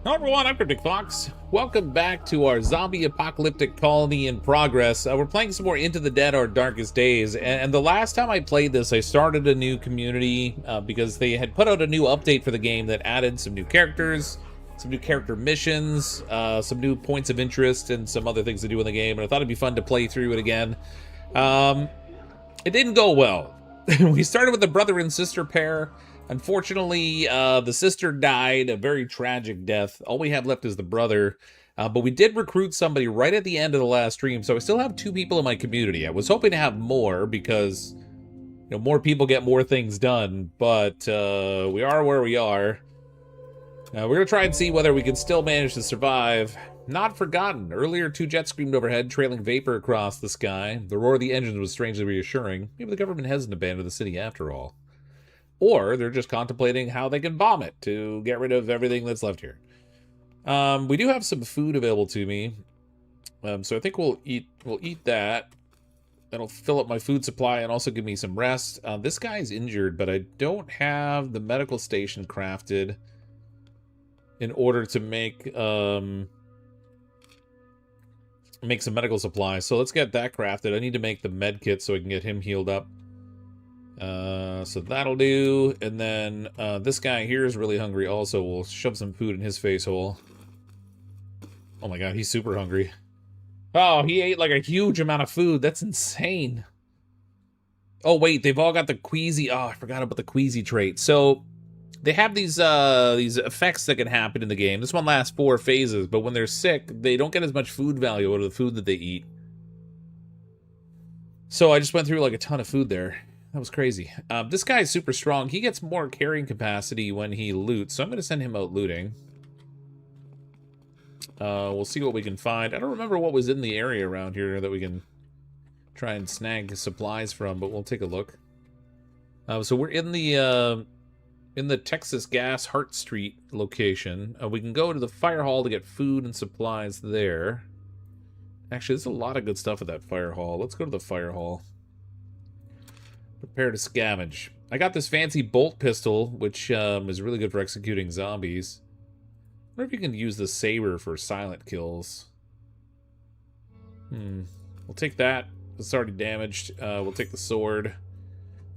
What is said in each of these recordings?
Hello everyone, I'm CrypticFox. Welcome back to our zombie apocalyptic colony in progress. We're playing some more Into the Dead, Our Darkest Days, and the last time I played this, I started a new community because they had put out a new update for the game that added some new characters, some new character missions, some new points of interest, and some other things to do in the game, and I thought it'd be fun to play through it again. It didn't go well. We started with a brother and sister pair. Unfortunately, the sister died a very tragic death. All we have left is the brother. But we did recruit somebody right at the end of the last stream, so I still have 2 people in my community. I was hoping to have more because, you know, more people get more things done, but we are where we are. We're going to try and see whether we can still manage to survive. Not forgotten. Earlier, 2 jets screamed overhead, trailing vapor across the sky. The roar of the engines was strangely reassuring. Maybe the government hasn't abandoned the city after all. Or they're just contemplating how they can bomb it to get rid of everything that's left here. We do have some food available to me. So I think we'll eat that. That'll fill up my food supply and also give me some rest. This guy's injured, but I don't have the medical station crafted in order to make some medical supplies. So let's get that crafted. I need to make the med kit so I can get him healed up. So that'll do. And then this guy here is really hungry also. We'll shove some food in his face hole. Oh my god, he's super hungry. Oh, he ate like a huge amount of food. That's insane. Oh wait, they've all got the queasy. Oh, I forgot about the queasy trait. So they have these effects that can happen in the game. This one lasts 4 phases, but when they're sick, they don't get as much food value out of the food that they eat. So I just went through like a ton of food there. That was crazy. This guy is super strong. He gets more carrying capacity when he loots, so I'm going to send him out looting. We'll see what we can find. I don't remember what was in the area around here that we can try and snag supplies from, but we'll take a look. So we're in the Texas Gas Hart Street location. We can go to the fire hall to get food and supplies there. Actually, there's a lot of good stuff at that fire hall. Let's go to the fire hall. Prepare to scavenge. I got this fancy bolt pistol, which is really good for executing zombies. I wonder if you can use the saber for silent kills. We'll take that. It's already damaged. We'll take the sword.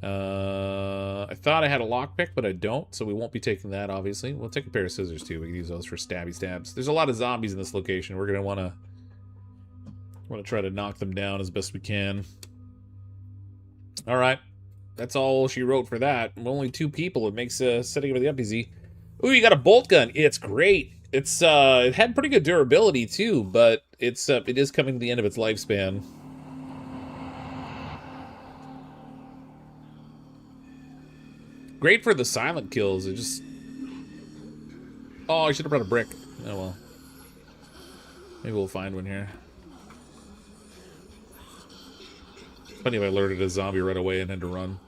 I thought I had a lockpick, but I don't, so we won't be taking that, obviously. We'll take a pair of scissors, too. We can use those for stabby stabs. There's a lot of zombies in this location. We're going to want to try to knock them down as best we can. All right. That's all she wrote for that. Only 2 people. It makes setting everything up easy. Ooh, you got a bolt gun. It's great. It's it had pretty good durability too, but it is coming to the end of its lifespan. Great for the silent kills. It just... Oh, I should have brought a brick. Oh well. Maybe we'll find one here. Funny if I alerted a zombie right away and had to run.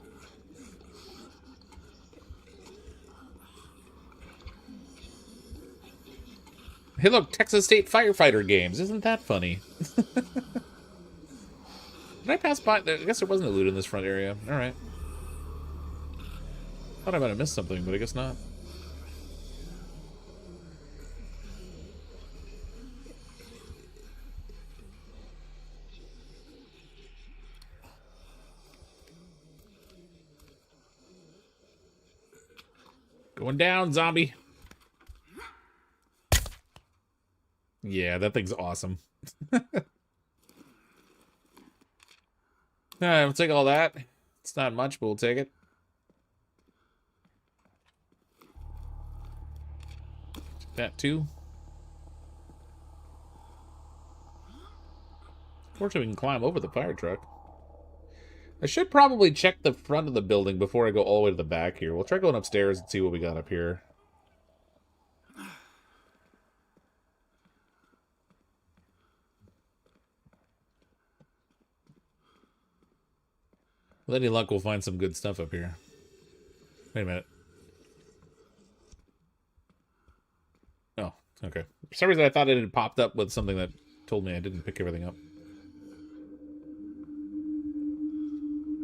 Hey look, Texas State Firefighter games. Isn't that funny? Did I pass by? I guess there wasn't a loot in this front area. Alright. Thought I might have missed something, but I guess not. Going down, zombie. Yeah, that thing's awesome. Alright, we'll take all that. It's not much, but we'll take it. Take that too. Fortunately, we can climb over the fire truck. I should probably check the front of the building before I go all the way to the back here. We'll try going upstairs and see what we got up here. With any luck, we'll find some good stuff up here. Wait a minute. Oh, okay. For some reason, I thought it had popped up with something that told me I didn't pick everything up.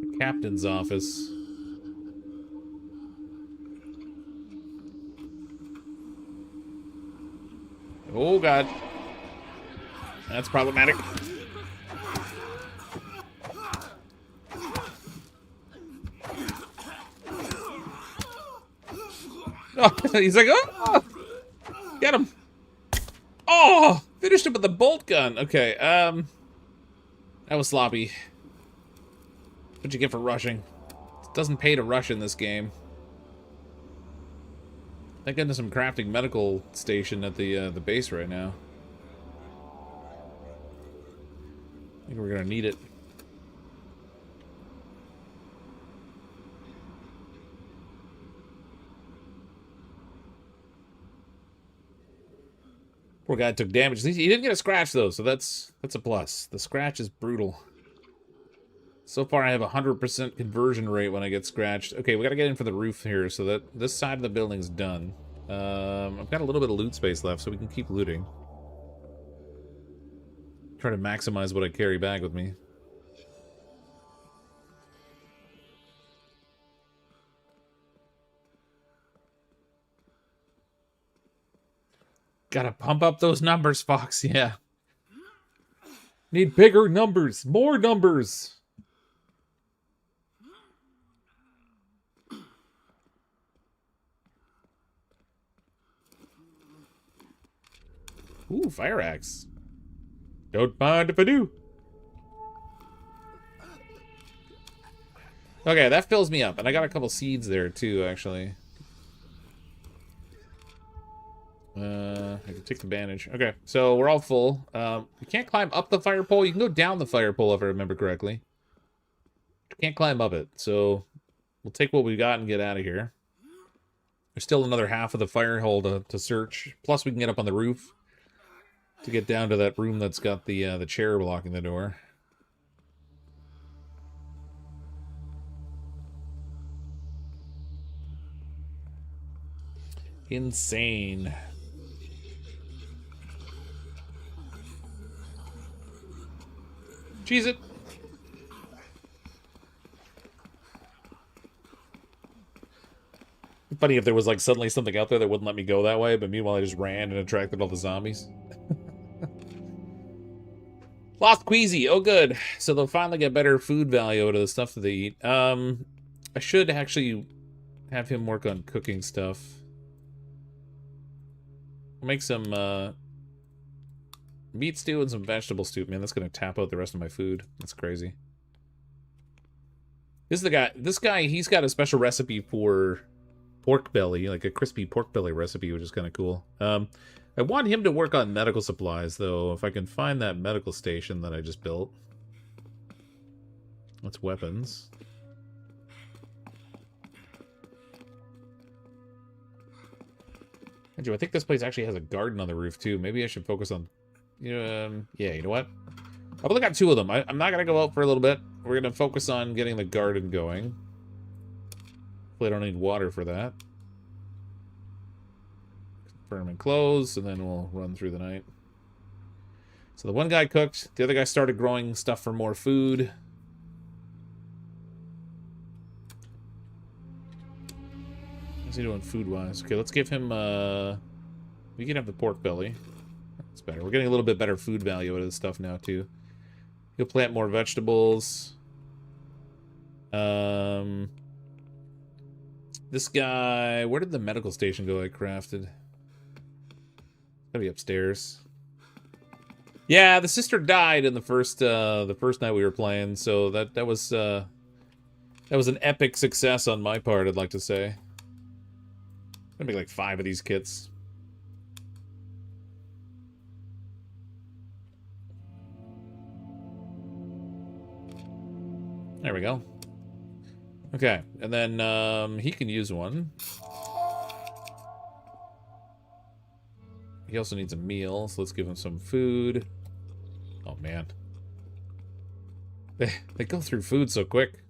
The captain's office. Oh, God. That's problematic. Oh, he's like, oh! Get him! Oh! Finished him with the bolt gun. Okay, that was sloppy. What'd you get for rushing? It doesn't pay to rush in this game. Thank goodness I'm crafting medical station at the base right now. I think we're gonna need it. Poor guy took damage. He didn't get a scratch though, so that's a plus. The scratch is brutal. So far, I have a 100% conversion rate when I get scratched. Okay, we gotta get in for the roof here, so that this side of the building's done. I've got a little bit of loot space left, so we can keep looting. Try to maximize what I carry back with me. Gotta pump up those numbers, Fox, yeah. Need bigger numbers, more numbers. Ooh, fire axe. Don't mind if I do. Okay, that fills me up. And I got a couple seeds there, too, actually. I can take the bandage. Okay, so we're all full. You can't climb up the fire pole. You can go down the fire pole, if I remember correctly. You can't climb up it, so we'll take what we got and get out of here. There's still another half of the fire hole to search. Plus, we can get up on the roof to get down to that room that's got the chair blocking the door. Insane. Cheese it. Funny if there was like suddenly something out there that wouldn't let me go that way, but meanwhile I just ran and attracted all the zombies. Lost Queasy. Oh, good. So they'll finally get better food value out of the stuff that they eat. I should actually have him work on cooking stuff. I'll make some meat stew and some vegetable stew. Man, that's going to tap out the rest of my food. That's crazy. This is the guy. This guy, he's got a special recipe for pork belly, like a crispy pork belly recipe, which is kind of cool. I want him to work on medical supplies, though, if I can find that medical station that I just built. That's weapons. Andrew, I think this place actually has a garden on the roof, too. Maybe I should focus on... yeah, you know what? I've only got 2 of them. I'm not going to go out for a little bit. We're going to focus on getting the garden going. Hopefully I don't need water for that. Confirm and close, and then we'll run through the night. So the one guy cooked. The other guy started growing stuff for more food. What's he doing food-wise? Okay, let's give him... we can have the pork belly. That's better. We're getting a little bit better food value out of this stuff now, too. He'll plant more vegetables. This guy... Where did the medical station go I crafted? Gotta be upstairs. Yeah, the sister died in the first night we were playing, so that was an epic success on my part, I'd like to say. I'm gonna make like 5 of these kits. There we go. Okay, and then he can use one. He also needs a meal, so let's give him some food. Oh, man. They go through food so quick.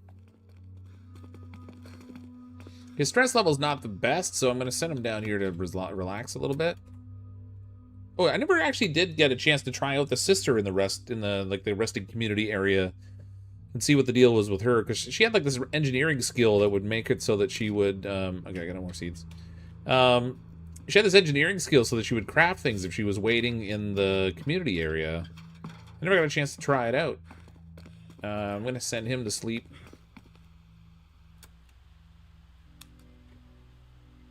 His stress level's not the best, so I'm going to send him down here to relax a little bit. Oh, I never actually did get a chance to try out the sister in the resting community area and see what the deal was with her, because she had like this engineering skill that would make it so that she would... okay, I got no more seeds. She had this engineering skill so that she would craft things if she was waiting in the community area. I never got a chance to try it out. I'm going to send him to sleep.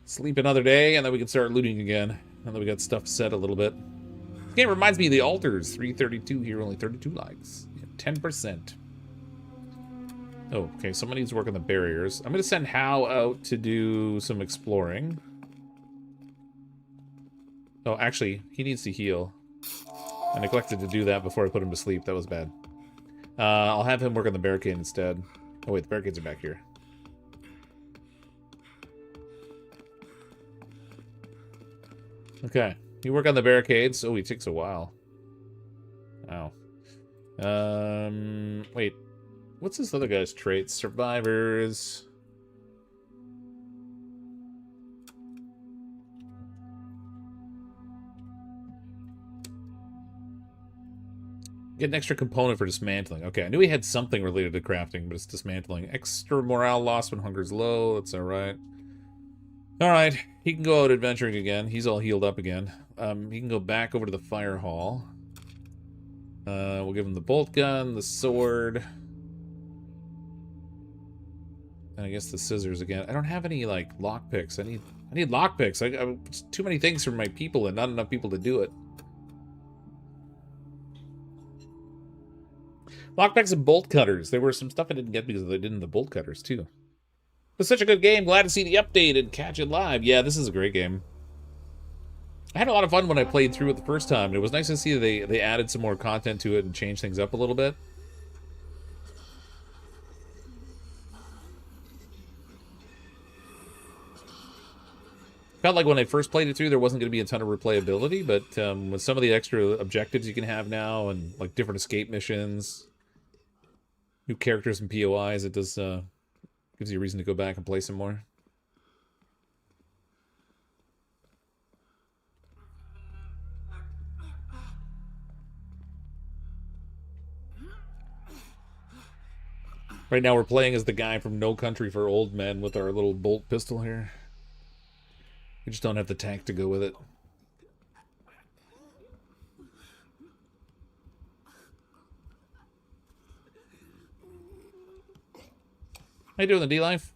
Sleep another day, and then we can start looting again. Now that we got stuff set a little bit. This game reminds me of the altars. 332 here, only 32 likes. 10%. Oh, okay, someone needs to work on the barriers. I'm going to send Hal out to do some exploring. Oh, actually, he needs to heal. I neglected to do that before I put him to sleep. That was bad. I'll have him work on the barricade instead. Oh, wait, the barricades are back here. Okay, you work on the barricades. Oh, he takes a while. Wow. Wait. What's this other guy's traits? Survivors. Get an extra component for dismantling. Okay, I knew he had something related to crafting, but it's dismantling. Extra morale loss when hunger's low. That's alright. Alright, he can go out adventuring again. He's all healed up again. He can go back over to the fire hall. We'll give him the bolt gun, the sword. And I guess the scissors again. I don't have any, like, lockpicks. I need lockpicks. It's too many things for my people and not enough people to do it. Lockpicks and bolt cutters. There were some stuff I didn't get because they didn't the bolt cutters, too. It's such a good game. Glad to see the update and catch it live. Yeah, this is a great game. I had a lot of fun when I played through it the first time. It was nice to see they added some more content to it and changed things up a little bit. Felt like when I first played it through, there wasn't going to be a ton of replayability, but with some of the extra objectives you can have now and like different escape missions, new characters and POIs, it does gives you a reason to go back and play some more. Right now we're playing as the guy from No Country for Old Men with our little bolt pistol here. We just don't have the tank to go with it. How you doing, the D-Life?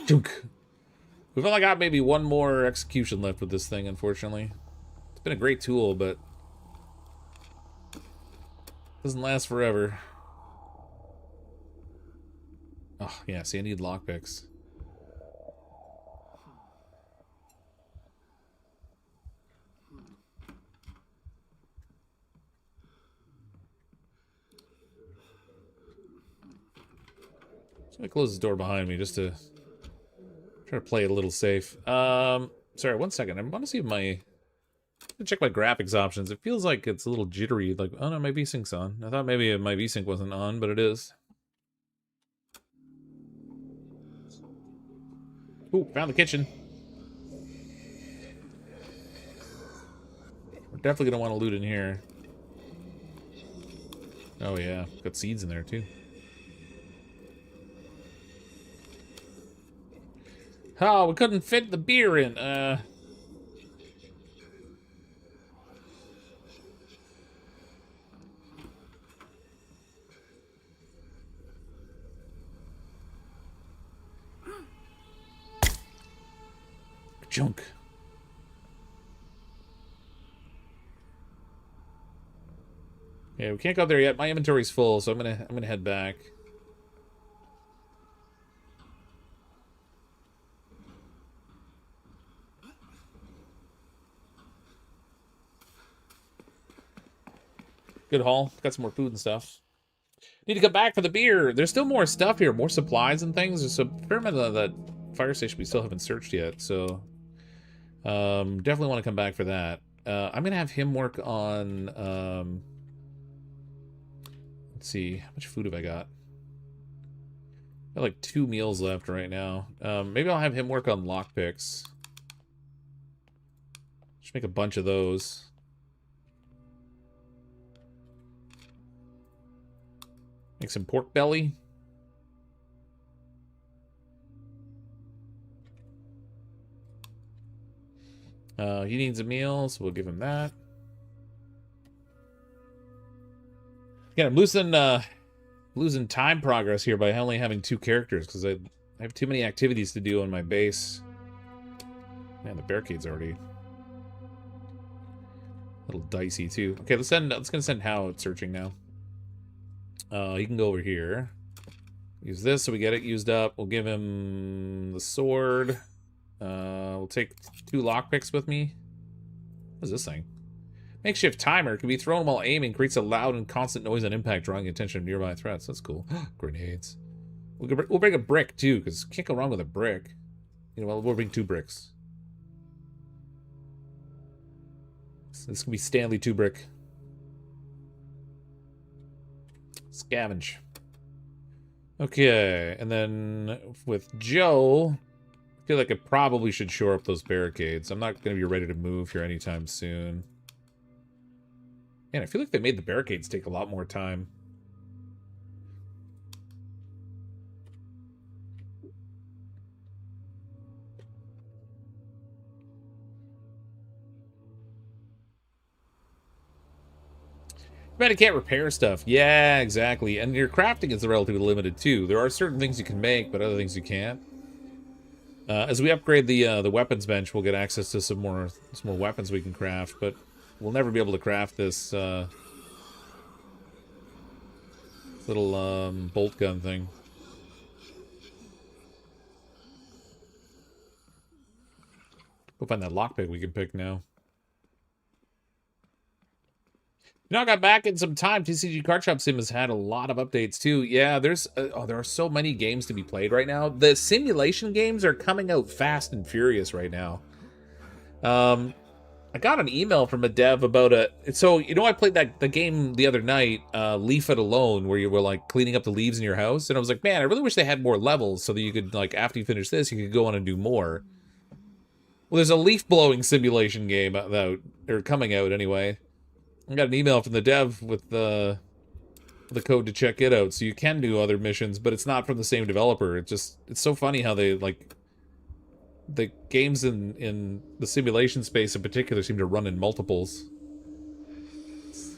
Junk. We've only got maybe one more execution left with this thing, unfortunately. It's been a great tool, but doesn't last forever. Oh, yeah, see, I need lockpicks. So I close the door behind me just to try to play it a little safe. Sorry, 1 second. I want to see if my... check my graphics options. It feels like it's a little jittery. Like, oh no, my VSync's on. I thought maybe my VSync wasn't on, but it is. Ooh, found the kitchen. We're definitely gonna want to loot in here. Oh yeah, got seeds in there too. Oh, we couldn't fit the beer in. Junk. Yeah, we can't go there yet. My inventory's full, so I'm gonna head back. Good haul. Got some more food and stuff. Need to come back for the beer. There's still more stuff here, more supplies and things. There's a fair amount of that fire station we still haven't searched yet, so definitely want to come back for that. I'm gonna have him work on let's see, how much food have I got? Got like 2 meals left right now. Maybe I'll have him work on lockpicks. Just make a bunch of those. Make some pork belly. He needs a meal, so we'll give him that. Yeah, I'm losing time progress here by only having 2 characters because I have too many activities to do on my base. Man, the barricade's already a little dicey too. Okay, let's gonna send Howard searching now. He can go over here. Use this so we get it used up. We'll give him the sword. We'll take 2 lockpicks with me. What is this thing? Makeshift timer can be thrown while aiming. Creates a loud and constant noise on impact, drawing attention to nearby threats. That's cool. Grenades. We'll bring a brick too, because can't go wrong with a brick. You know, we'll bring 2 bricks. This can be Stanley 2 brick. Scavenge. Okay, and then with Joe, I feel like I probably should shore up those barricades. I'm not going to be ready to move here anytime soon. Man, I feel like they made the barricades take a lot more time. But I can't repair stuff. Yeah, exactly. And your crafting is relatively limited too. There are certain things you can make, but other things you can't. As we upgrade the weapons bench, we'll get access to some more weapons we can craft. But we'll never be able to craft this little bolt gun thing. Go find that lockpick we can pick now. You know, I got back in some time. TCG Card Shop Sim has had a lot of updates too. Yeah, there are so many games to be played right now. The simulation games are coming out fast and furious right now. I got an email from a dev about so you know, I played the game the other night, Leave It Alone, where you were like cleaning up the leaves in your house, and I was like, man, I really wish they had more levels so that you could, like, after you finish this, you could go on and do more. Well, there's a leaf blowing simulation game out, or coming out anyway. I got an email from the dev with the code to check it out, so you can do other missions, but it's not from the same developer. It's so funny how they, like, the games in the simulation space in particular seem to run in multiples.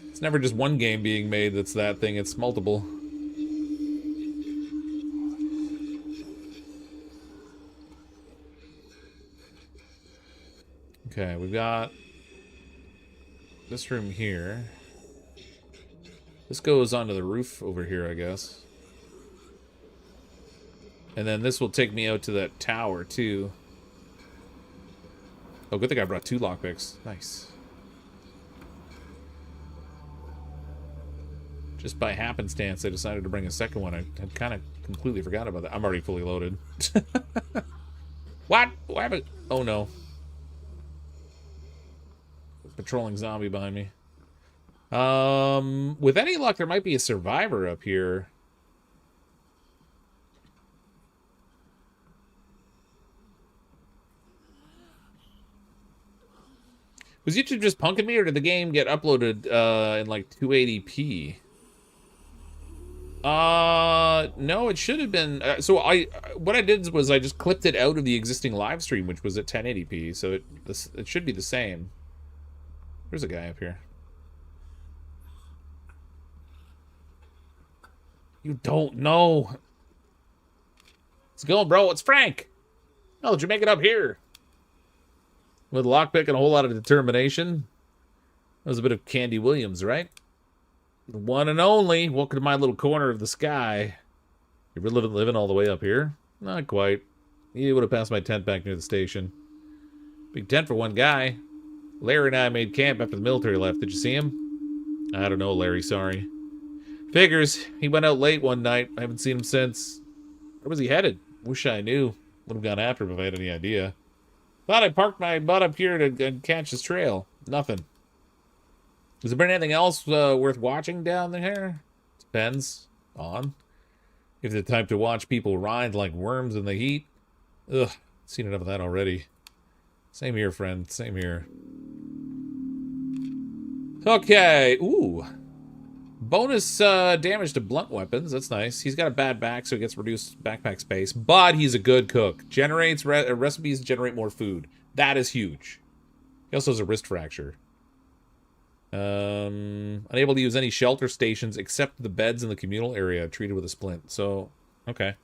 It's never just one game being made that's that thing, it's multiple. Okay, we've got this room here. This goes onto the roof over here, I guess. And then this will take me out to that tower, too. Oh, good thing I brought 2 lockpicks. Nice. Just by happenstance, I decided to bring a second one. I had kind of completely forgot about that. I'm already fully loaded. What? What happened? Oh, no. Patrolling zombie behind me. With any luck, there might be a survivor up here. Was YouTube just punking me, or did the game get uploaded in like 280p? No, it should have been. So what I did was I just clipped it out of the existing live stream, which was at 1080p. So it should be the same. There's a guy up here. You don't know. Let's go, bro. It's Frank. Oh, did you make it up here? With a lockpick and a whole lot of determination. That was a bit of Candy Williams, right? The one and only. Welcome to my little corner of the sky. You're living all the way up here? Not quite. You would have passed my tent back near the station. Big tent for one guy. Larry and I made camp after the military left. Did you see him? I don't know, Larry. Sorry. Figures. He went out late one night. I haven't seen him since. Where was he headed? Wish I knew. Would have gone after him if I had any idea. Thought I parked my butt up here to catch his trail. Nothing. Has there been anything else worth watching down there? Depends on if the time to watch people writhe like worms in the heat. Ugh, seen enough of that already. Same here, friend. Same here. Okay. Ooh. Bonus damage to blunt weapons. That's nice. He's got a bad back, so he gets reduced backpack space. But he's a good cook. Generates recipes generate more food. That is huge. He also has a wrist fracture. Unable to use any shelter stations except the beds in the communal area treated with a splint. So, okay.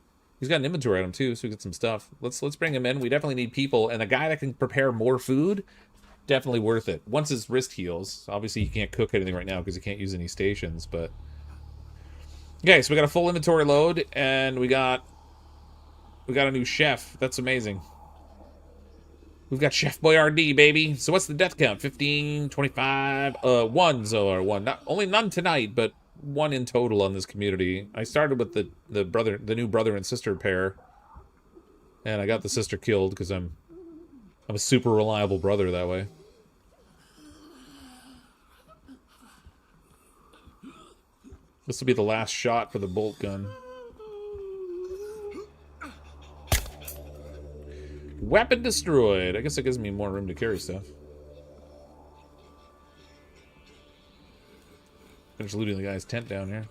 He's got an inventory item too, so we get some stuff. Let's bring him in. We definitely need people, and a guy that can prepare more food, definitely worth it. Once his wrist heals, obviously he can't cook anything right now because he can't use any stations, but... Okay, so we got a full inventory load, and we got a new chef. That's amazing. We've got Chef Boyardee, baby. So what's the death count? 15, 25, 1 Zoar, 1. Only none tonight, but 1 in total on this community. I started with the new brother and sister pair, and I got the sister killed because I'm a super reliable brother that way. This will be the last shot for the bolt gun. Weapon destroyed. I guess it gives me more room to carry stuff. Finish looting the guy's tent down here.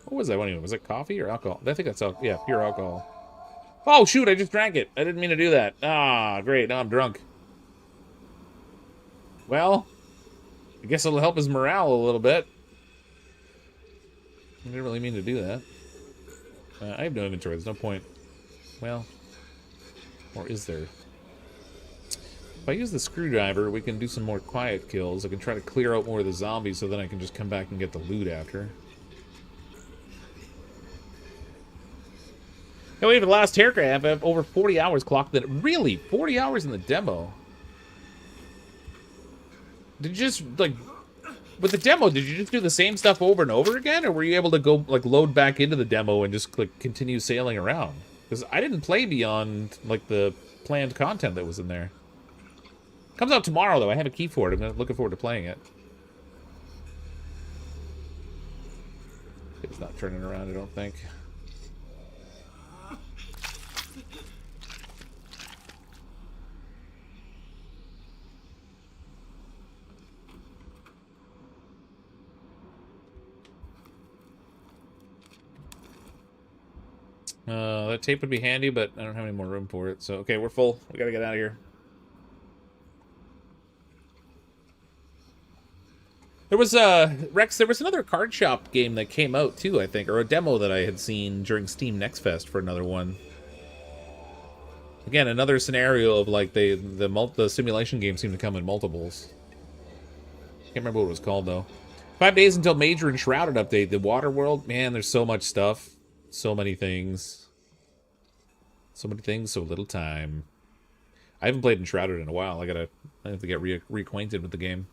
What was that one even? Was it coffee or alcohol? I think that's alcohol. Yeah, pure alcohol. Oh, shoot, I just drank it. I didn't mean to do that. Ah, great. Now I'm drunk. Well, I guess it'll help his morale a little bit. I didn't really mean to do that. I have no inventory. There's no point. Well... Or is there? If I use the screwdriver, we can do some more quiet kills. I can try to clear out more of the zombies so then I can just come back and get the loot after. Hey, wait, for the last haircut, I have over 40 hours clocked. Really? 40 hours in the demo? Did you just, like... With the demo, did you just do the same stuff over and over again? Or were you able to go, like, load back into the demo and just, like, continue sailing around? Because I didn't play beyond, like, the planned content that was in there. Comes out tomorrow, though. I have a key for it. I'm looking forward to playing it. It's not turning around, I don't think. That tape would be handy, but I don't have any more room for it. So, okay, we're full. We gotta get out of here. There was, Rex, there was another card shop game that came out, too, I think. Or a demo that I had seen during Steam Next Fest for another one. Again, another scenario of, like, the simulation games seem to come in multiples. Can't remember what it was called, though. 5 days until major Enshrouded update. The Water World, man, there's so much stuff. So many things. So many things, so little time. I haven't played Enshrouded in a while. I have to get reacquainted with the game.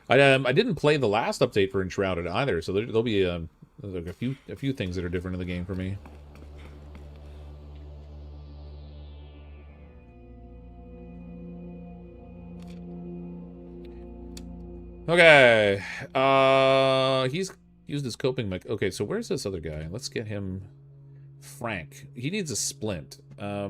I didn't play the last update for Enshrouded either, so there'll be like a few things that are different in the game for me. Okay, he's used his coping mech. Okay, so where's this other guy? Let's get him. Frank. He needs a splint. I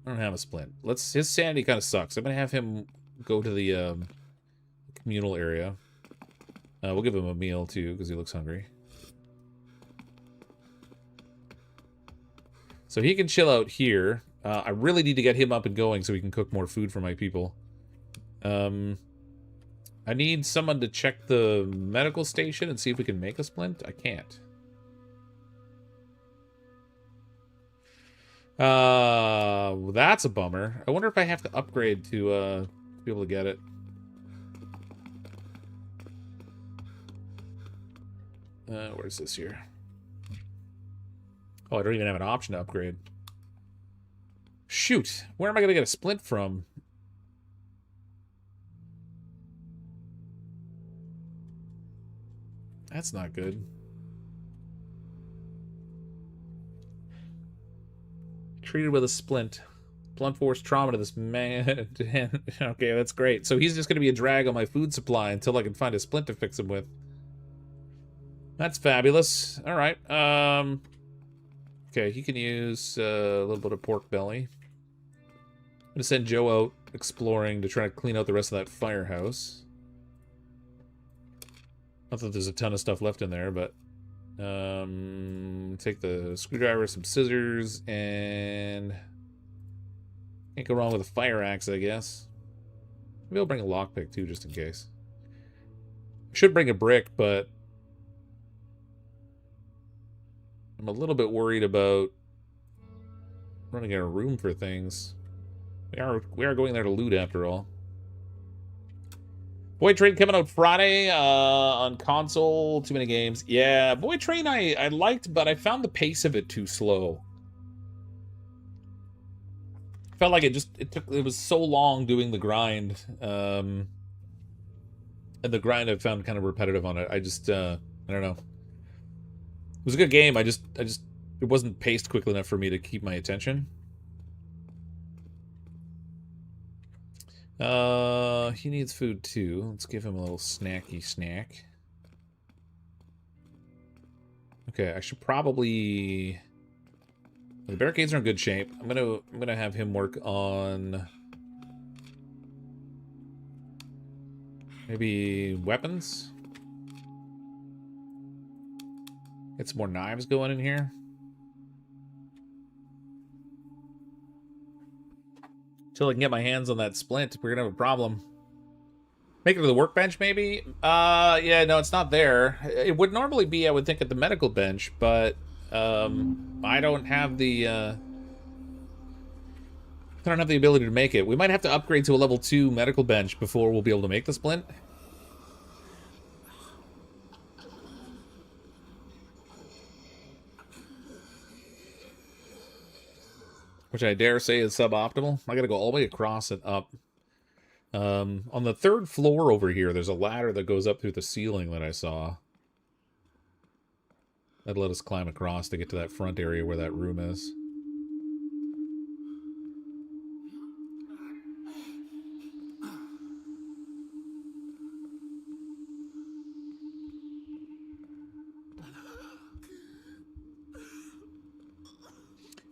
don't have a splint. His sanity kind of sucks. I'm gonna have him go to the communal area. We'll give him a meal too because he looks hungry. So he can chill out here. I really need to get him up and going so we can cook more food for my people. I need someone to check the medical station and see if we can make a splint. I can't. Well, that's a bummer. I wonder if I have to upgrade to be able to get it. Where's this here? Oh, I don't even have an option to upgrade. Shoot, where am I going to get a splint from? That's not good. Treated with a splint. Blunt force trauma to this man. Okay, that's great. So he's just going to be a drag on my food supply until I can find a splint to fix him with. That's fabulous. All right. Okay, he can use a little bit of pork belly. gonna send Joe out exploring to try to clean out the rest of that firehouse. Not that there's a ton of stuff left in there, but take the screwdriver, some scissors, and can't go wrong with a fire axe, I guess. Maybe I'll bring a lockpick too, just in case. I should bring a brick, but I'm a little bit worried about running out of room for things. We are going there to loot after all. Boy Train coming out Friday on console. Too many games. Yeah, Boy Train I liked, but I found the pace of it too slow. Felt like it was so long doing the grind. And the grind I found kind of repetitive on it. I don't know. It was a good game. it wasn't paced quickly enough for me to keep my attention. He needs food too. Let's give him a little snacky snack. Okay, I should probably... The barricades are in good shape. I'm gonna have him work on maybe weapons. Get some more knives going in here. Until I can get my hands on that splint, we're gonna have a problem. Make it to the workbench, maybe? Yeah, no, it's not there. It would normally be, I would think, at the medical bench, but I don't have the ability to make it. We might have to upgrade to a level 2 medical bench before we'll be able to make the splint. Which I dare say is suboptimal. I gotta go all the way across and up. On the 3rd floor over here, there's a ladder that goes up through the ceiling that I saw. That'll let us climb across to get to that front area where that room is.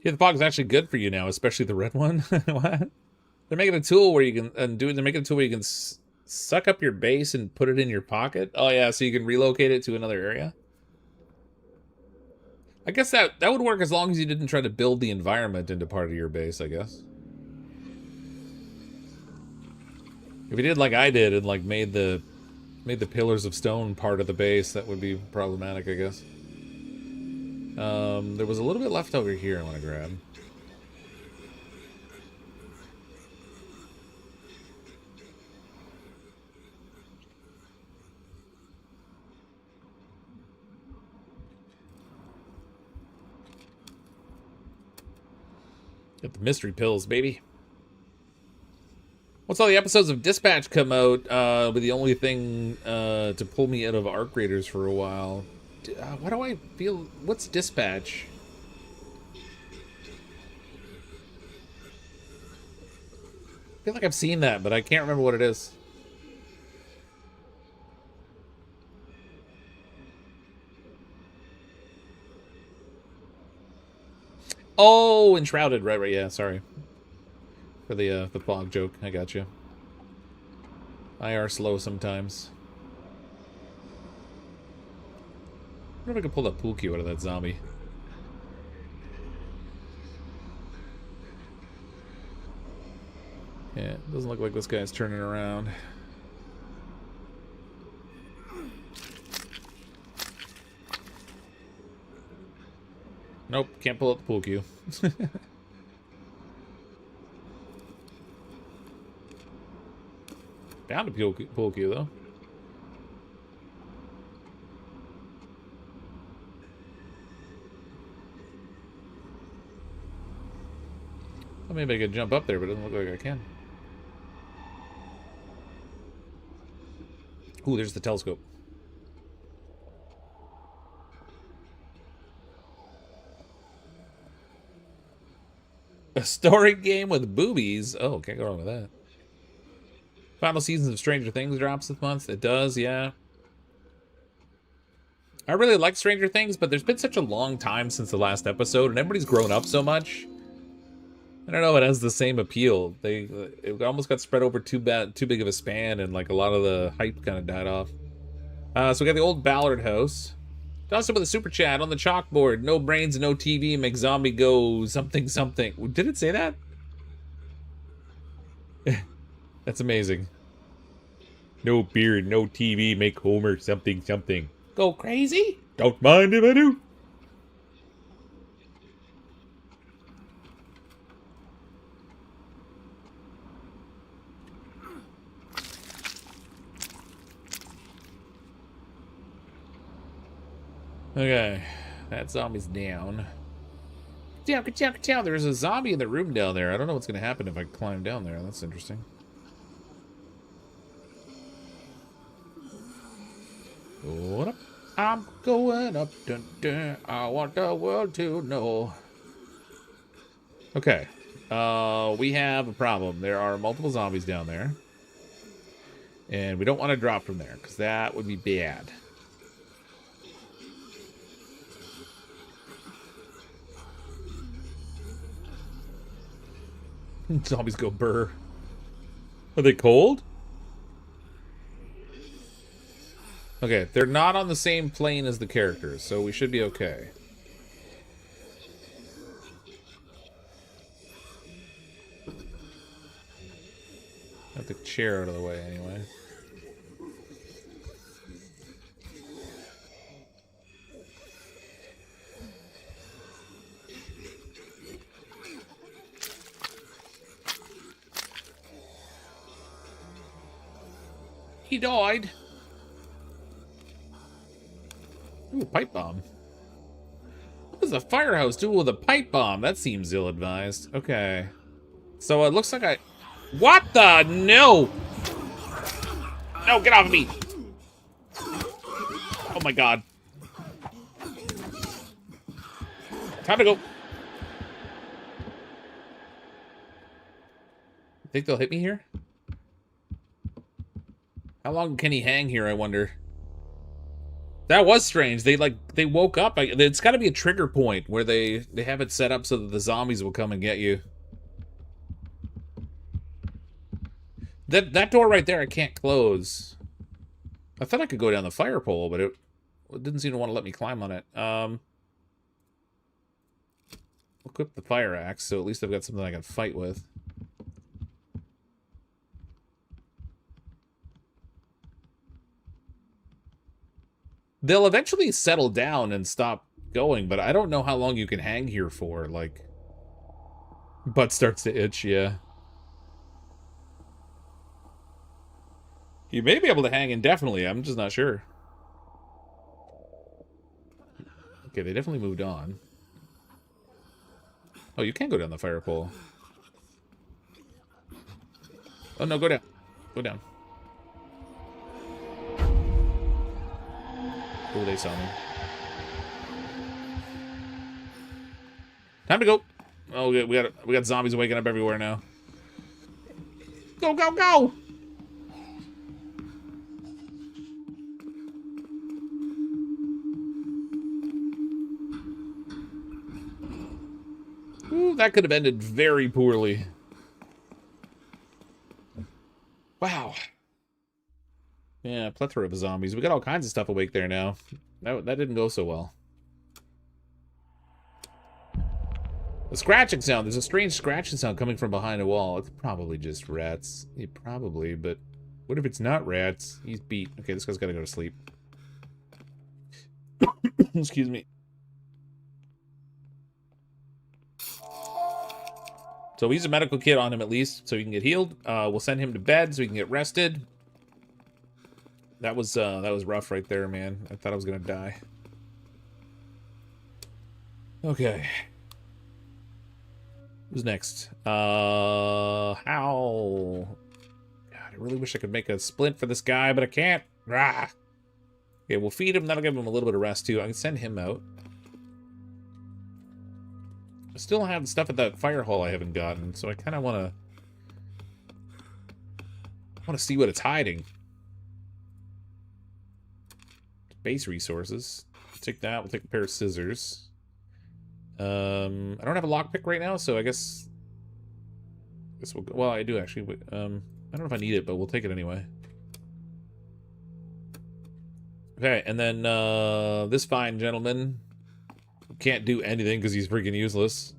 Yeah, the fog is actually good for you now, especially the red one. What? They're making a tool where you can they're making a tool where you can suck up your base and put it in your pocket. Oh yeah, so you can relocate it to another area. I guess that would work as long as you didn't try to build the environment into part of your base, I guess. If you did like I did and like made the pillars of stone part of the base, that would be problematic, I guess. There was a little bit left over here I want to grab. Get the mystery pills, baby. Once all the episodes of Dispatch come out, with the only thing to pull me out of Arc Raiders for a while. Why do I feel... What's Dispatch? I feel like I've seen that, but I can't remember what it is. Oh, Enshrouded. Right, yeah, sorry. For the fog joke. I got you. I are slow sometimes. I wonder if I can pull that pool cue out of that zombie. Yeah, it doesn't look like this guy's turning around. Nope, can't pull out the pool cue. Found a pool cue, though. Well, maybe I could jump up there, but it doesn't look like I can. Ooh, there's the telescope. A story game with boobies? Oh, can't go wrong with that. Final seasons of Stranger Things drops this month. It does, yeah. I really like Stranger Things, but there's been such a long time since the last episode, and everybody's grown up so much. I don't know. It has the same appeal. It almost got spread over too big of a span, and like a lot of the hype kind of died off. So we got the old Ballard house. Toss up with a super chat on the chalkboard. No brains, no TV. Make zombie go something something. Did it say that? That's amazing. No beard, no TV. Make Homer something something. Go crazy? Don't mind if I do. Okay, that zombie's down. There's a zombie in the room down there. I don't know what's going to happen if I climb down there. That's interesting. What up? I'm going up. Dun, dun. I want the world to know. Okay. We have a problem. There are multiple zombies down there. And we don't want to drop from there, because that would be bad. Zombies go burr. Are they cold? Okay, they're not on the same plane as the characters, so we should be okay. Got the chair out of the way anyway. He died. Ooh, pipe bomb. What does a firehouse do with a pipe bomb? That seems ill-advised. Okay. So it looks like I... What the? No! No, get off of me! Oh my god. Time to go. Think they'll hit me here? How long can he hang here, I wonder? That was strange. They woke up. It's got to be a trigger point where they have it set up so that the zombies will come and get you. That door right there I can't close. I thought I could go down the fire pole, but it didn't seem to want to let me climb on it. Equip the fire axe, so at least I've got something I can fight with. They'll eventually settle down and stop going, but I don't know how long you can hang here for. Like, butt starts to itch, yeah. You may be able to hang indefinitely, I'm just not sure. Okay, they definitely moved on. Oh, you can go down the fire pole. Oh, no, go down. Go down. Oh, they saw me. Time to go. Oh, we got zombies waking up everywhere now. Go, go, go! Ooh, that could have ended very poorly. Wow. Yeah, plethora of zombies. We got all kinds of stuff awake there now. That didn't go so well. The scratching sound. There's a strange scratching sound coming from behind a wall. It's probably just rats. Yeah, probably, but what if it's not rats? He's beat. Okay, this guy's got to go to sleep. Excuse me. So we use a medical kit on him at least, so he can get healed. We'll send him to bed so he can get rested. That was rough right there, man. I thought I was gonna die. Okay. Who's next? How? God, I really wish I could make a splint for this guy, but I can't. Rah. Okay, we'll feed him. That'll give him a little bit of rest too. I can send him out. I still have stuff at that fire hall I haven't gotten, so I kind of want to see what it's hiding. Base resources. Take that. We'll take a pair of scissors. I don't have a lockpick right now, so I guess This will go, well, I do actually. I don't know if I need it, but we'll take it anyway. Okay, and then this fine gentleman can't do anything because he's freaking useless.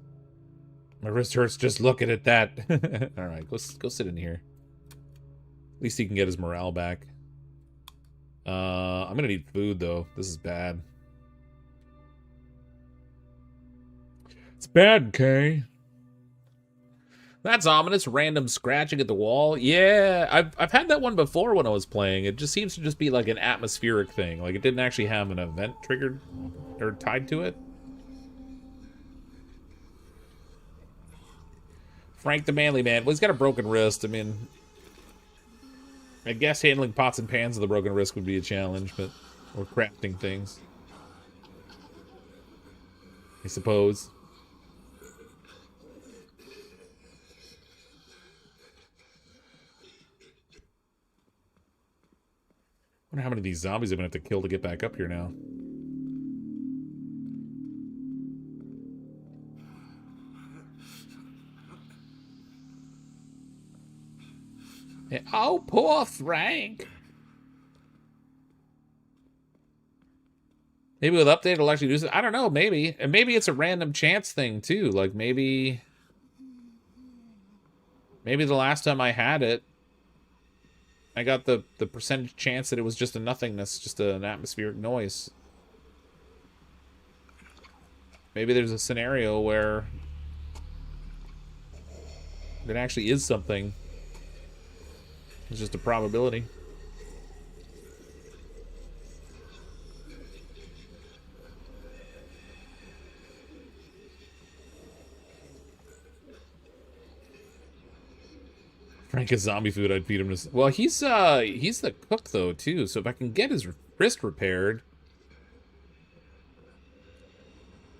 My wrist hurts just looking at that. All right, go sit in here. At least he can get his morale back. I'm gonna need food though. This is bad. It's bad, Kay. That's ominous. Random scratching at the wall. Yeah, I've had that one before when I was playing. It just seems to just be like an atmospheric thing. Like it didn't actually have an event triggered or tied to it. Frank the Manly Man. Well, he's got a broken wrist. I mean, I guess handling pots and pans with a broken wrist would be a challenge, but or crafting things, I suppose. I wonder how many of these zombies I'm gonna have to kill to get back up here now. Yeah. Oh, poor Frank. Maybe with update it'll actually do this. I don't know, maybe. And maybe it's a random chance thing too. Like maybe the last time I had it, I got the percentage chance that it was just a nothingness, just an atmospheric noise. Maybe there's a scenario where it actually is something. It's just a probability. Frank is zombie food. I'd feed him to. Well, he's the cook though too. So if I can get his wrist repaired,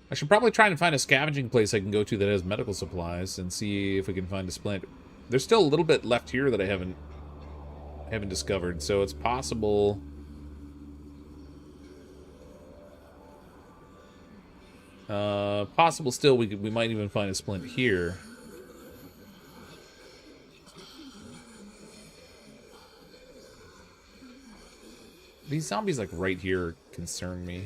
I should probably try and find a scavenging place I can go to that has medical supplies and see if we can find a splint. There's still a little bit left here that I haven't discovered, so it's possible. Possible still we might even find a splint here. These zombies like right here concern me.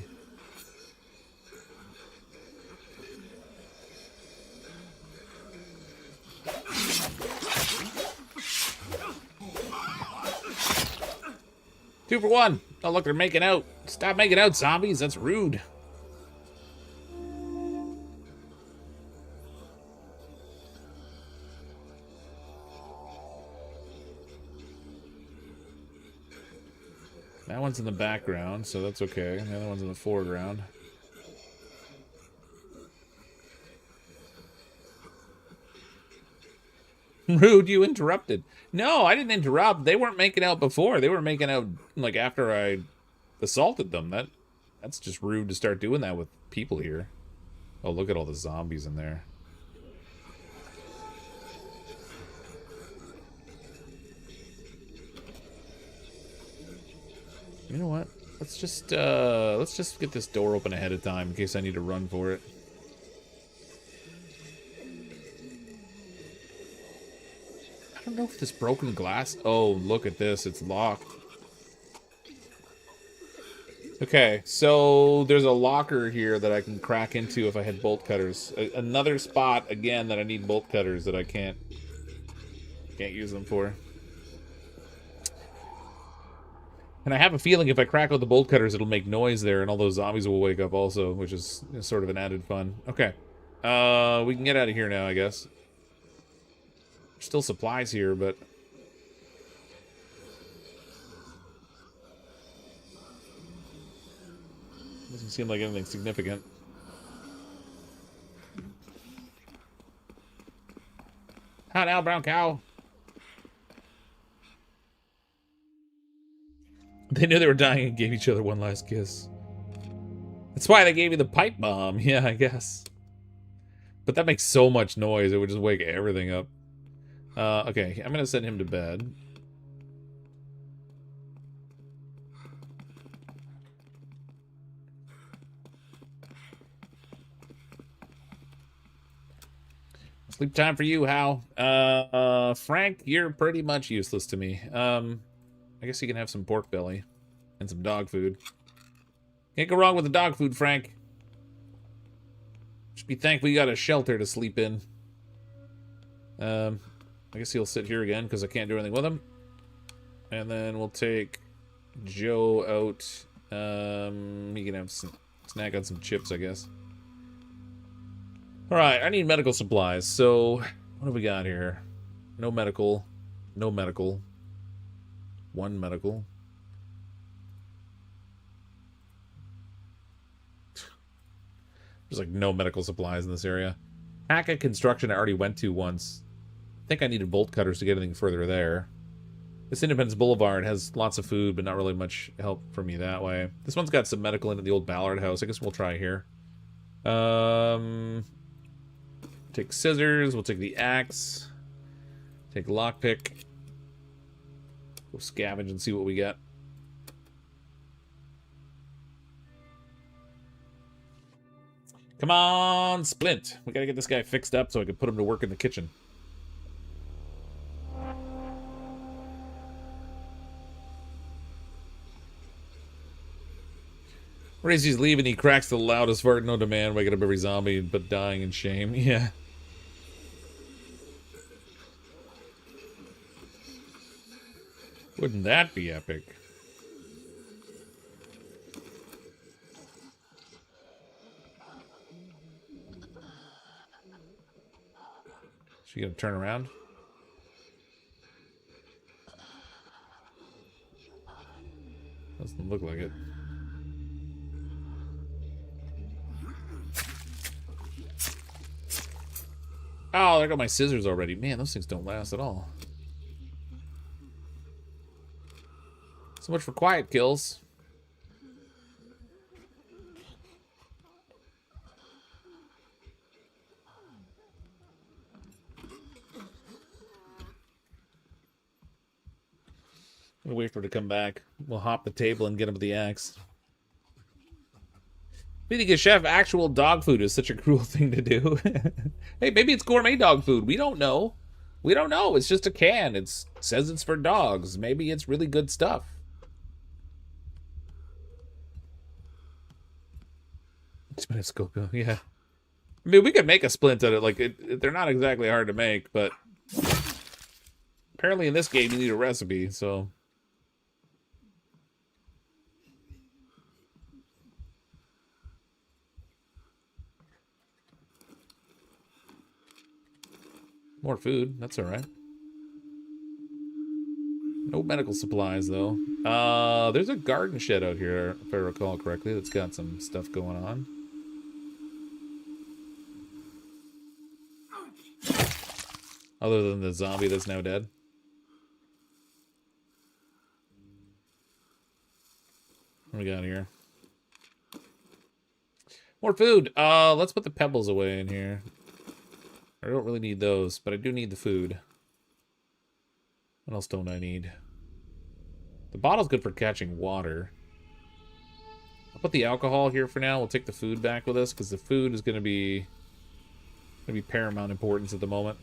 Two for one. Oh look, they're making out. Stop making out, zombies. That's rude. That one's in the background, so that's okay. The other one's in the foreground. Rude, you interrupted. No, I didn't interrupt. They weren't making out before. They were making out like after I assaulted them. That's just rude to start doing that with people here. Oh, look at all the zombies in there. You know what? Let's just get this door open ahead of time in case I need to run for it. I don't know if this broken glass. Oh, look at this. It's locked. Okay, so there's a locker here that I can crack into if I had bolt cutters. Another spot again that I need bolt cutters that I can't use them for. And I have a feeling if I crack out the bolt cutters, it'll make noise there, and all those zombies will wake up also, which is sort of an added fun. Okay. We can get out of here now, I guess. There's still supplies here, but... doesn't seem like anything significant. Hi now, brown cow. They knew they were dying and gave each other one last kiss. That's why they gave you the pipe bomb. Yeah, I guess. But that makes so much noise, it would just wake everything up. Okay, I'm gonna send him to bed. Sleep time for you, Hal. Frank, you're pretty much useless to me. I guess you can have some pork belly and some dog food. Can't go wrong with the dog food, Frank. Should be thankful you got a shelter to sleep in. I guess he'll sit here again because I can't do anything with him. And then we'll take Joe out. He can have some snack on some chips, I guess. Alright, I need medical supplies. So, what have we got here? No medical. No medical. One medical. There's like no medical supplies in this area. Hackett Construction I already went to once. I think I needed bolt cutters to get anything further there. This Independence Boulevard has lots of food, but not really much help for me that way. This one's got some medical into the old Ballard house. I guess we'll try here. Take scissors. We'll take the axe. Take lockpick. Go scavenge and see what we get. Come on, Splint. We gotta get this guy fixed up so I can put him to work in the kitchen. As he's leaving, he cracks the loudest fart known to man, waking up every zombie but dying in shame. Yeah. Wouldn't that be epic? She gonna turn around? Doesn't look like it. Oh, there go my scissors already. Man, those things don't last at all. So much for quiet kills. We'll wait for her to come back. We'll hop the table and get him with the axe. Feeding a chef actual dog food is such a cruel thing to do. Hey, maybe it's gourmet dog food. We don't know. We don't know. It's just a can. It says it's for dogs. Maybe it's really good stuff. Scope, yeah. I mean, we could make a splint out of it. Like, they're not exactly hard to make, but apparently in this game you need a recipe, so... More food, that's alright. No medical supplies, though. There's a garden shed out here, if I recall correctly, that's got some stuff going on. Other than the zombie that's now dead. What do we got here? More food! Let's put the pebbles away in here. I don't really need those, but I do need the food. What else don't I need? The bottle's good for catching water. I'll put the alcohol here for now. We'll take the food back with us, because the food is going to be paramount importance at the moment.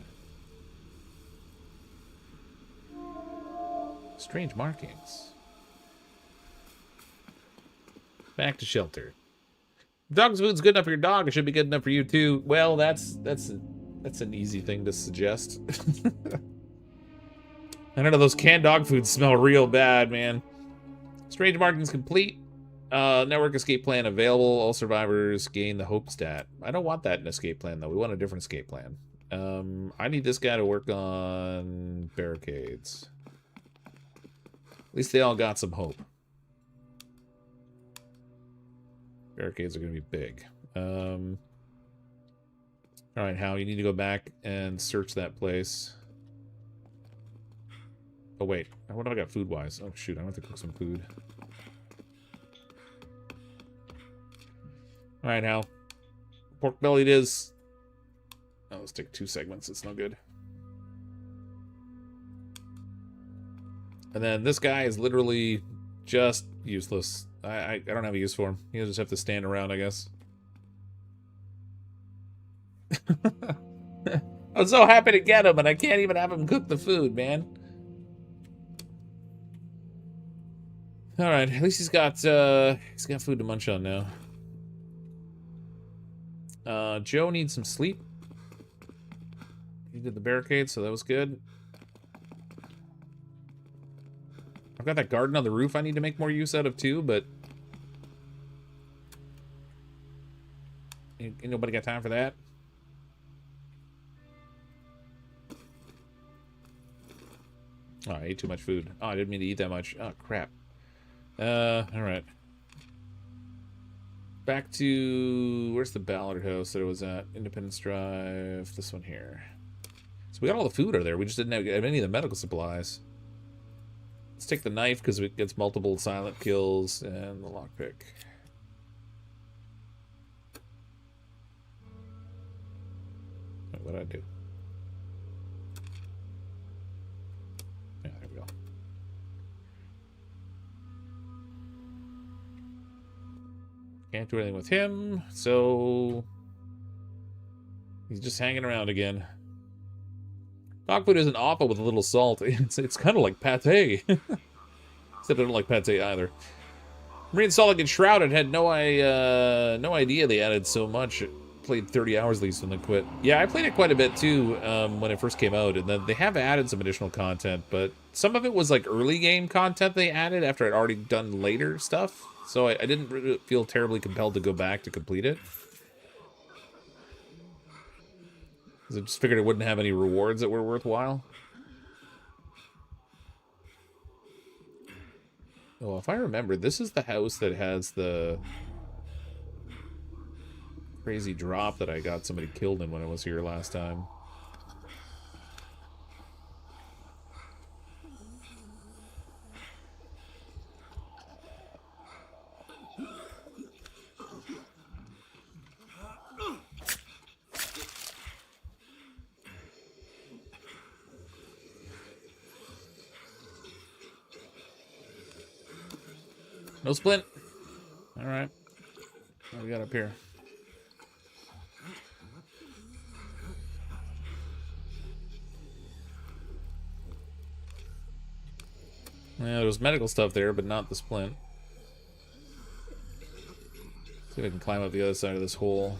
Strange markings. Back to shelter. If dog's food's good enough for your dog, it should be good enough for you too. Well, that's an easy thing to suggest. I don't know, those canned dog foods smell real bad, man. Strange markings complete. Network escape plan available. All survivors gain the hope stat. I don't want that in escape plan, though. We want a different escape plan. I need this guy to work on barricades. At least they all got some hope. Barricades are going to be big. Alright, Hal, you need to go back and search that place. Oh, wait. What have I got food-wise? Oh, shoot. I have to cook some food. Alright, Hal. Pork belly it is. Oh, let's take 2 segments. It's no good. And then this guy is literally just useless. I don't have a use for him. He'll just have to stand around, I guess. Oh, I'm so happy to get him, and I can't even have him cook the food, man. All right, at least he's got food to munch on now. Joe needs some sleep. He did the barricade, so that was good. I've got that garden on the roof I need to make more use out of too, but ain't nobody got time for that. Oh, I ate too much food. Oh, I didn't mean to eat that much. Oh, crap. Alright. Back to... Where's the Ballard house that it was at? Independence Drive. This one here. So we got all the food over there. We just didn't have any of the medical supplies. Let's take the knife because it gets multiple silent kills and the lockpick. What did I do? Yeah, there we go. Can't do anything with him, so he's just hanging around again. Dog food isn't awful with a little salt. It's kind of like pate. Except I don't like pate either. Marine Solid and Shrouded had no idea they added so much. Played 30 hours at least and then quit. Yeah, I played it quite a bit too when it first came out, and then they have added some additional content, but some of it was like early game content they added after I'd already done later stuff, so I didn't really feel terribly compelled to go back to complete it. I just figured it wouldn't have any rewards that were worthwhile. Oh, if I remember, this is the house that has the crazy drop that I got somebody killed in when I was here last time. No splint. All right. What do we got up here? Yeah, there was medical stuff there, but not the splint. See if I can climb up the other side of this hole.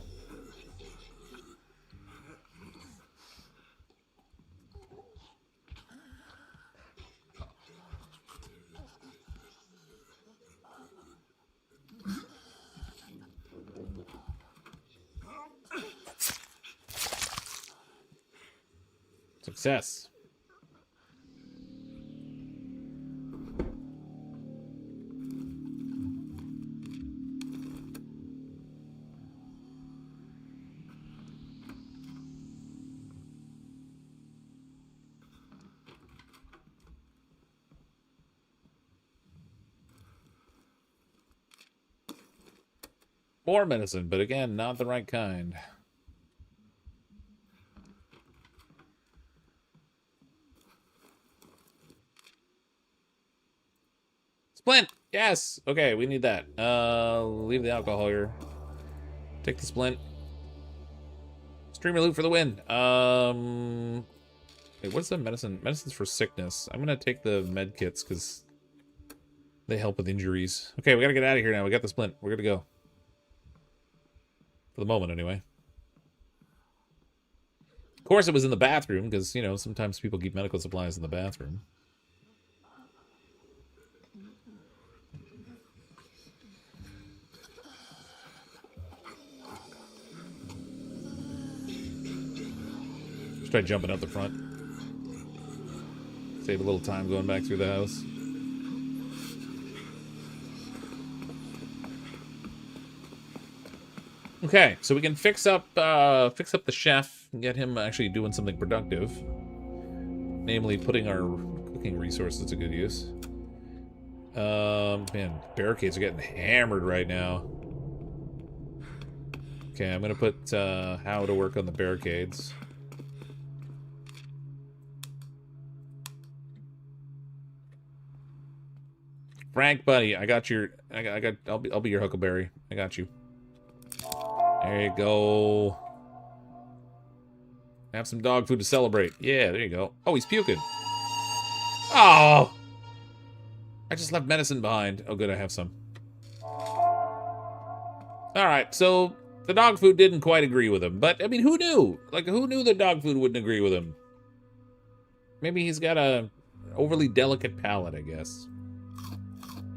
Success. More medicine, but again, not the right kind. Splint! Yes! Okay, we need that. Leave the alcohol here. Take the splint. Streamer loot for the win. Wait, what's the medicine? Medicine's for sickness. I'm gonna take the med kits, because they help with injuries. Okay, we gotta get out of here now. We got the splint. We're gonna go. For the moment, anyway. Of course, it was in the bathroom, because, you know, sometimes people keep medical supplies in the bathroom. Just try jumping out the front. Save a little time going back through the house. Okay, so we can fix up the chef and get him actually doing something productive. Namely, putting our cooking resources to good use. Man, barricades are getting hammered right now. Okay, I'm gonna put How to work on the barricades. Frank, buddy, I got your. I'll be your Huckleberry. I got you. There you go. Have some dog food to celebrate. Yeah, there you go. Oh, he's puking. Oh! I just left medicine behind. Oh, good, I have some. Alright, so the dog food didn't quite agree with him. But, I mean, who knew? Like, who knew the dog food wouldn't agree with him? Maybe he's got a overly delicate palate, I guess.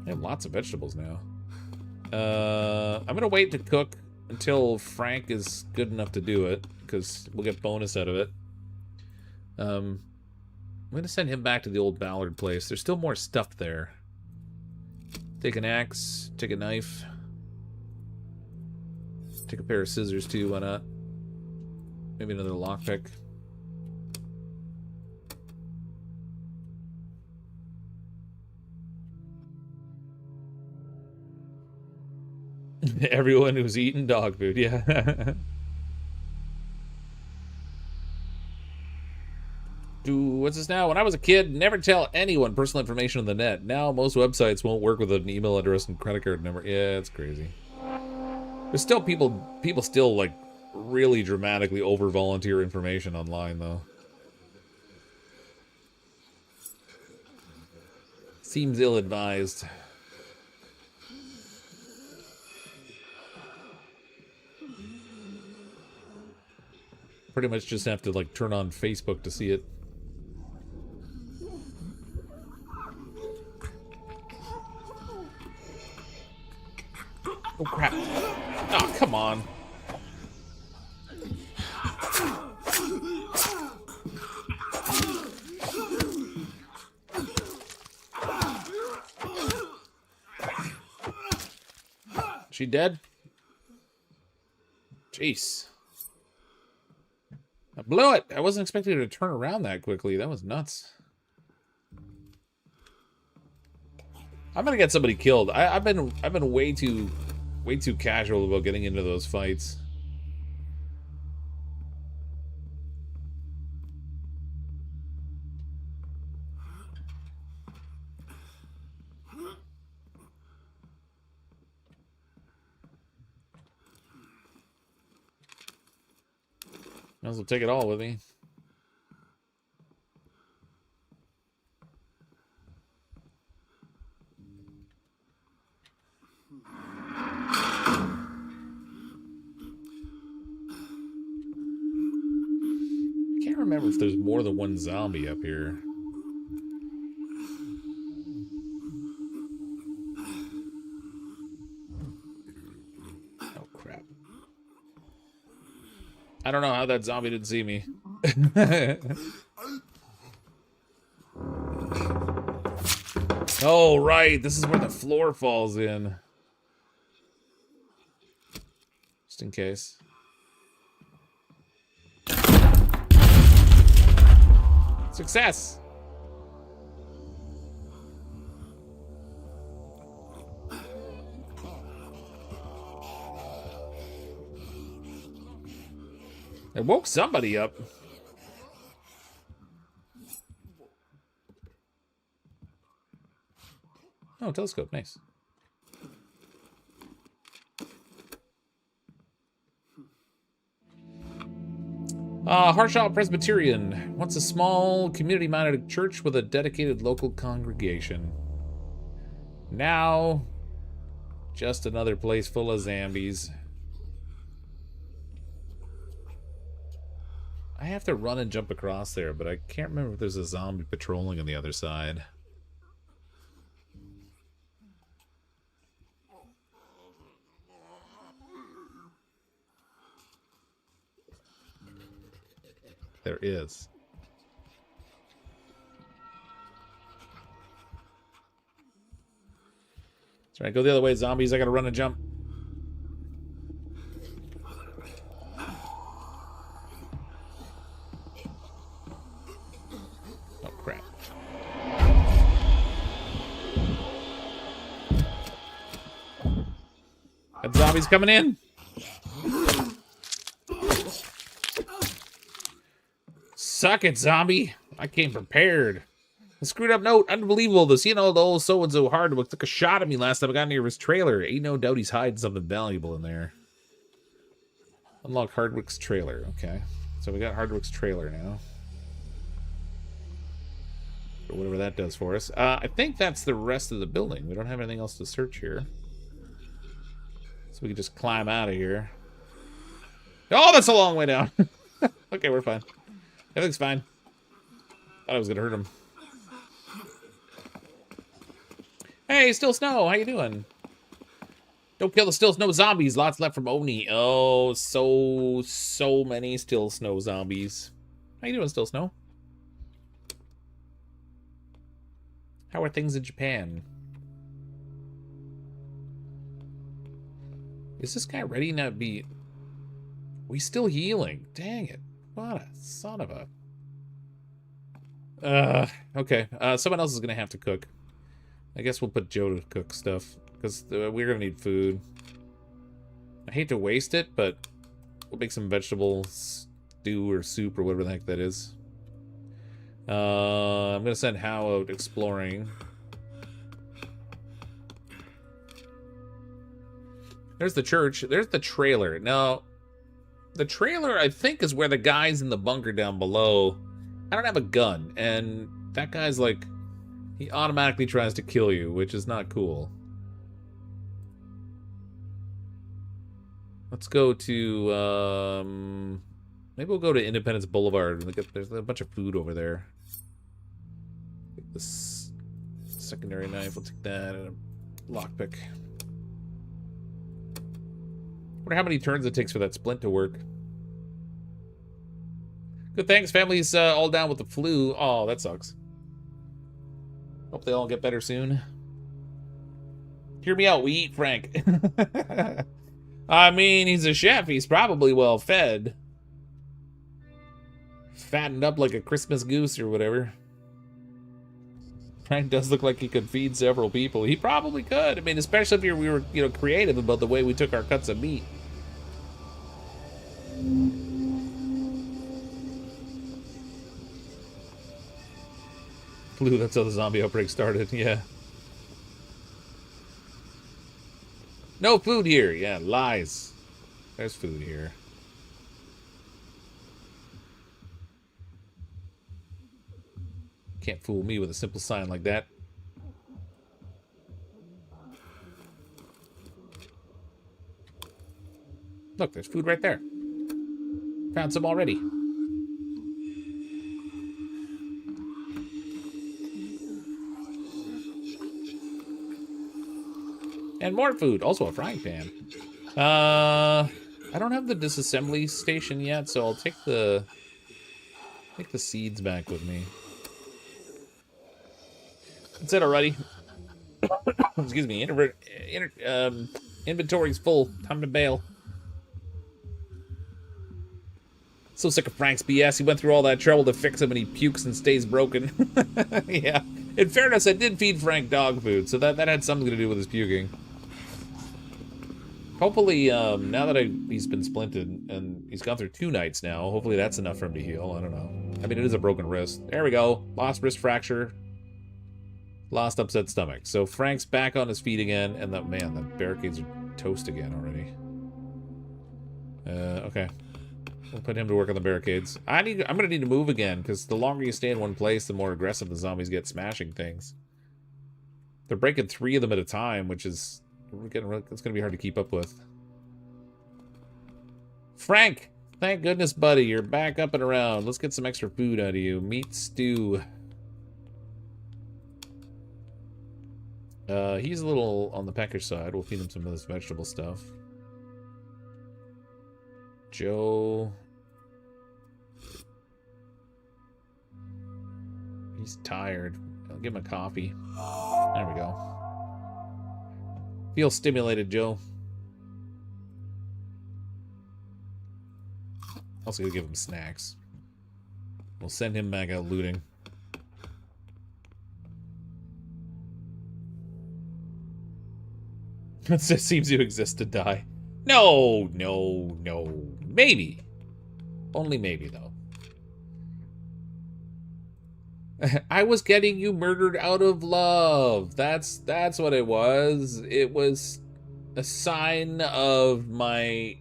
I have lots of vegetables now. I'm gonna wait to cook until Frank is good enough to do it, because we'll get bonus out of it. I'm gonna send him back to the old Ballard place. There's still more stuff there. Take an axe, take a knife. Take a pair of scissors too, why not? Maybe another lockpick. Everyone who's eating dog food, yeah. What's this now? When I was a kid, never tell anyone personal information on the net. Now most websites won't work with an email address and credit card number. Yeah, it's crazy. There's still people still like really dramatically over volunteer information online though. Seems ill-advised. Pretty much just have to like turn on Facebook to see it. Oh crap. Oh, come on. She dead? Jeez. I blew it. I wasn't expecting her to turn around that quickly. That was nuts. I'm gonna get somebody killed. I've been way too casual about getting into those fights. Might as well take it all with me. Can't remember if there's more than one zombie up here. Oh crap. I don't know how that zombie didn't see me. Oh, right. This is where the floor falls in. Just in case. Success! It woke somebody up. Oh, telescope, nice. Harshaw Presbyterian wants a small community-minded church with a dedicated local congregation. Now, just another place full of zombies. I have to run and jump across there, but I can't remember if there's a zombie patrolling on the other side. There is. That's right, go the other way, zombies. I gotta run and jump. Oh, crap. That zombie's coming in. Suck it, zombie. I came prepared. A screwed up note. Unbelievable. The old so-and-so Hardwick took a shot at me last time I got near his trailer. Ain't no doubt he's hiding something valuable in there. Unlock Hardwick's trailer. Okay. So we got Hardwick's trailer now. Or whatever that does for us. I think that's the rest of the building. We don't have anything else to search here. So we can just climb out of here. Oh, that's a long way down. Okay, we're fine. Everything's fine. Thought I was gonna hurt him. Hey, Still Snow, how you doing? Don't kill the Still Snow zombies. Lots left from Oni. Oh, so many Still Snow zombies. How you doing, Still Snow? How are things in Japan? Is this guy ready to be... We still healing. Dang it. What a son of a... okay. Someone else is going to have to cook. I guess we'll put Joe to cook stuff. Because we're going to need food. I hate to waste it, but we'll make some vegetable stew or soup or whatever the heck that is. I'm going to send Hal out exploring. There's the church. There's the trailer. Now, the trailer, I think, is where the guy's in the bunker down below. I don't have a gun, and that guy's like... He automatically tries to kill you, which is not cool. Let's go to, maybe we'll go to Independence Boulevard. There's a bunch of food over there. Take this secondary knife. We'll take that and a lockpick. Wonder how many turns it takes for that splint to work. Good, thanks. Family's all down with the flu. Oh, that sucks. Hope they all get better soon. Hear me out. We eat Frank. I mean, he's a chef. He's probably well fed. Fattened up like a Christmas goose or whatever. Frank does look like he could feed several people. He probably could. I mean, especially if we were, you know, creative about the way we took our cuts of meat. Flu, that's how the zombie outbreak started, yeah. No food here, yeah, lies. There's food here. Can't fool me with a simple sign like that. Look, there's food right there. Found some already. And more food. Also a frying pan. I don't have the disassembly station yet, so I'll take the seeds back with me. That's it already. Excuse me. Inventory's full. Time to bail. So sick of Frank's BS. He went through all that trouble to fix him and he pukes and stays broken. Yeah. In fairness, I did feed Frank dog food, so that had something to do with his puking. Hopefully, now that he's been splinted, and he's gone through 2 nights now, hopefully that's enough for him to heal. I don't know. I mean, it is a broken wrist. There we go. Lost wrist fracture. Lost upset stomach. So Frank's back on his feet again, and man, the barricades are toast again already. Okay. We'll put him to work on the barricades. I'm gonna need to move again, because the longer you stay in one place, the more aggressive the zombies get smashing things. They're breaking 3 of them at a time, which is... It's gonna be hard to keep up with. Frank! Thank goodness, buddy. You're back up and around. Let's get some extra food out of you. Meat stew. He's a little on the peckish side. We'll feed him some of this vegetable stuff. Joe... He's tired. I'll give him a coffee. There we go. Feel stimulated, Joe. Also gonna give him snacks. We'll send him back out looting. It just seems to exist to die. No, no, no. Maybe. Only maybe, though. I was getting you murdered out of love. That's what it was. It was a sign of my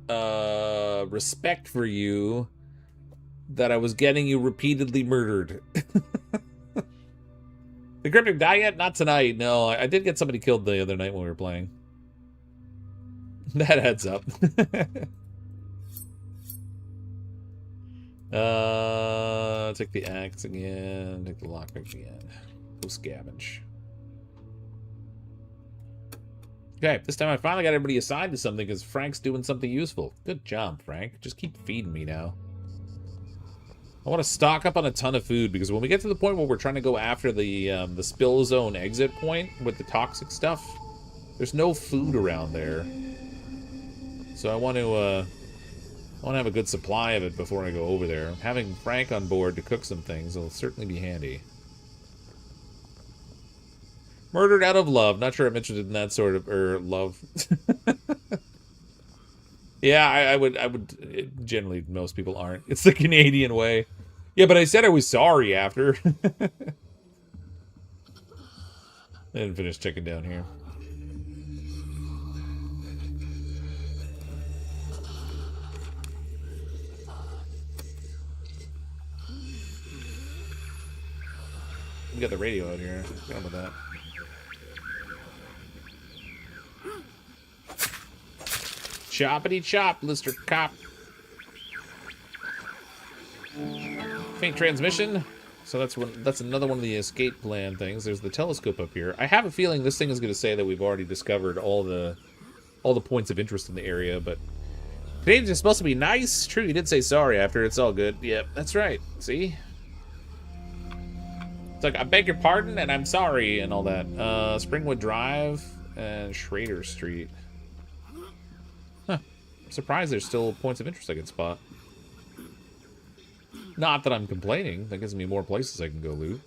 respect for you that I was getting you repeatedly murdered. The Cryptic die yet? Not tonight. No, I did get somebody killed the other night when we were playing. That adds up. Take the axe again. Take the lockpick again. Go scavenge. Okay, this time I finally got everybody assigned to something because Frank's doing something useful. Good job, Frank. Just keep feeding me now. I want to stock up on a ton of food because when we get to the point where we're trying to go after the spill zone exit point with the toxic stuff, there's no food around there. So I want to have a good supply of it before I go over there. Having Frank on board to cook some things will certainly be handy. Murdered out of love. Not sure I'm interested in that sort of love. Yeah, I would. Generally, most people aren't. It's the Canadian way. Yeah, but I said I was sorry after. I didn't finish checking down here. We got the radio out here. Forgot about that. Choppity chop, Lister Cop. Faint transmission. So that's another one of the escape plan things. There's the telescope up here. I have a feeling this thing is going to say that we've already discovered all the points of interest in the area, but Canadians are supposed to be nice. True, you did say sorry after. It's all good. Yep, that's right. See? It's like, I beg your pardon and I'm sorry and all that. Springwood Drive and Schrader Street. Huh. I'm surprised there's still points of interest I can spot. Not that I'm complaining. That gives me more places I can go loot.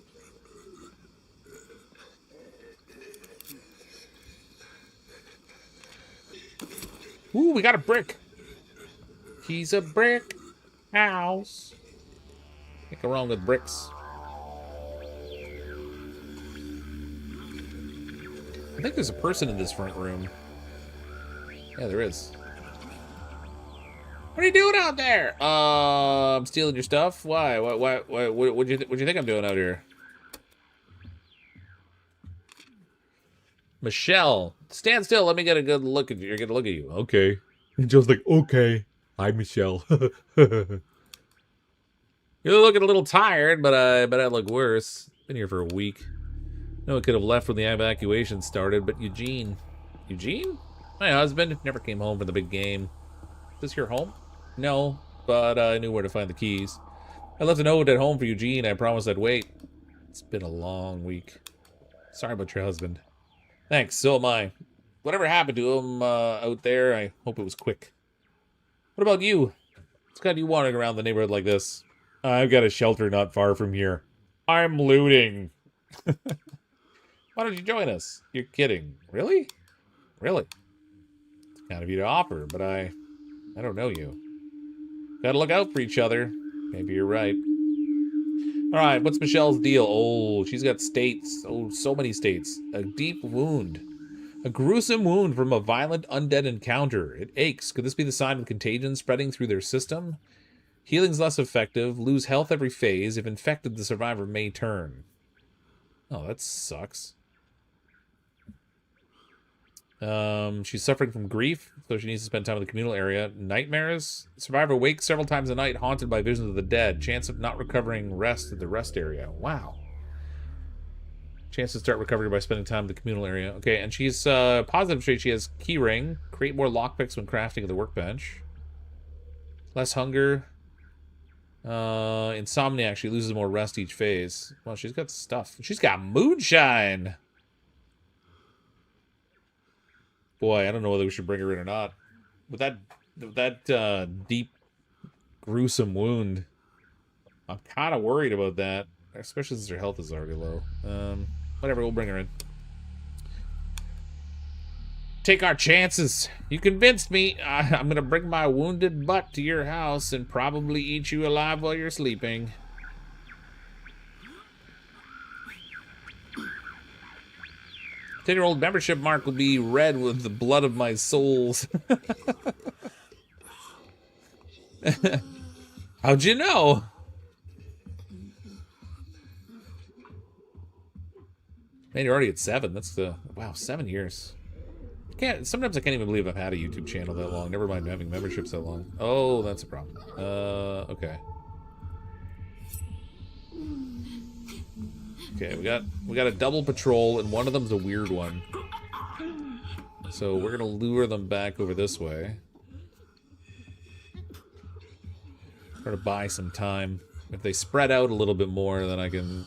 Ooh, we got a brick. He's a brick house. Can't go wrong with bricks. I think there's a person in this front room. Yeah, there is. What are you doing out there? I'm stealing your stuff. Why? What do you think I'm doing out here? Michelle, stand still. Let me get a good look at you. Get a look at you. Okay. And Joe's like, okay. Hi, Michelle. You're looking a little tired, but I look worse. Been here for a week. No one could have left when the evacuation started, but Eugene. Eugene? My husband never came home for the big game. Is this your home? No, but I knew where to find the keys. I left a note at home for Eugene. I promised I'd wait. It's been a long week. Sorry about your husband. Thanks, so am I. Whatever happened to him out there, I hope it was quick. What about you? What's got you wandering around the neighborhood like this? I've got a shelter not far from here. I'm looting. Why don't you join us? You're kidding. Really? Really? It's kind of you to offer, but I don't know you. Gotta look out for each other. Maybe you're right. Alright, what's Michelle's deal? Oh, she's got states. Oh, so many states. A deep wound. A gruesome wound from a violent undead encounter. It aches. Could this be the sign of contagion spreading through their system? Healing's less effective. Lose health every phase. If infected, the survivor may turn. Oh, that sucks. She's suffering from grief, so she needs to spend time in the communal area. Nightmares. Survivor wakes several times a night, haunted by visions of the dead. Chance of not recovering rest at the rest area. Wow. Chance to start recovery by spending time in the communal area. Okay, and she's positive trait. She has keyring. Create more lockpicks when crafting at the workbench. Less hunger. Insomniac. She loses more rest each phase. Well, she's got stuff. She's got moonshine. Boy, I don't know whether we should bring her in or not. With that deep, gruesome wound, I'm kind of worried about that. Especially since her health is already low. Whatever, we'll bring her in. Take our chances. You convinced me. I'm going to bring my wounded butt to your house and probably eat you alive while you're sleeping. Ten-year-old membership mark will be red with the blood of my souls. How'd you know? Man, you're already at 7. That's the... Wow, 7 years. Sometimes I can't even believe I've had a YouTube channel that long. Never mind having memberships that long. Oh, that's a problem. Okay. Okay, we got a double patrol, and one of them's a weird one. So we're gonna lure them back over this way. Try to buy some time. If they spread out a little bit more, then I can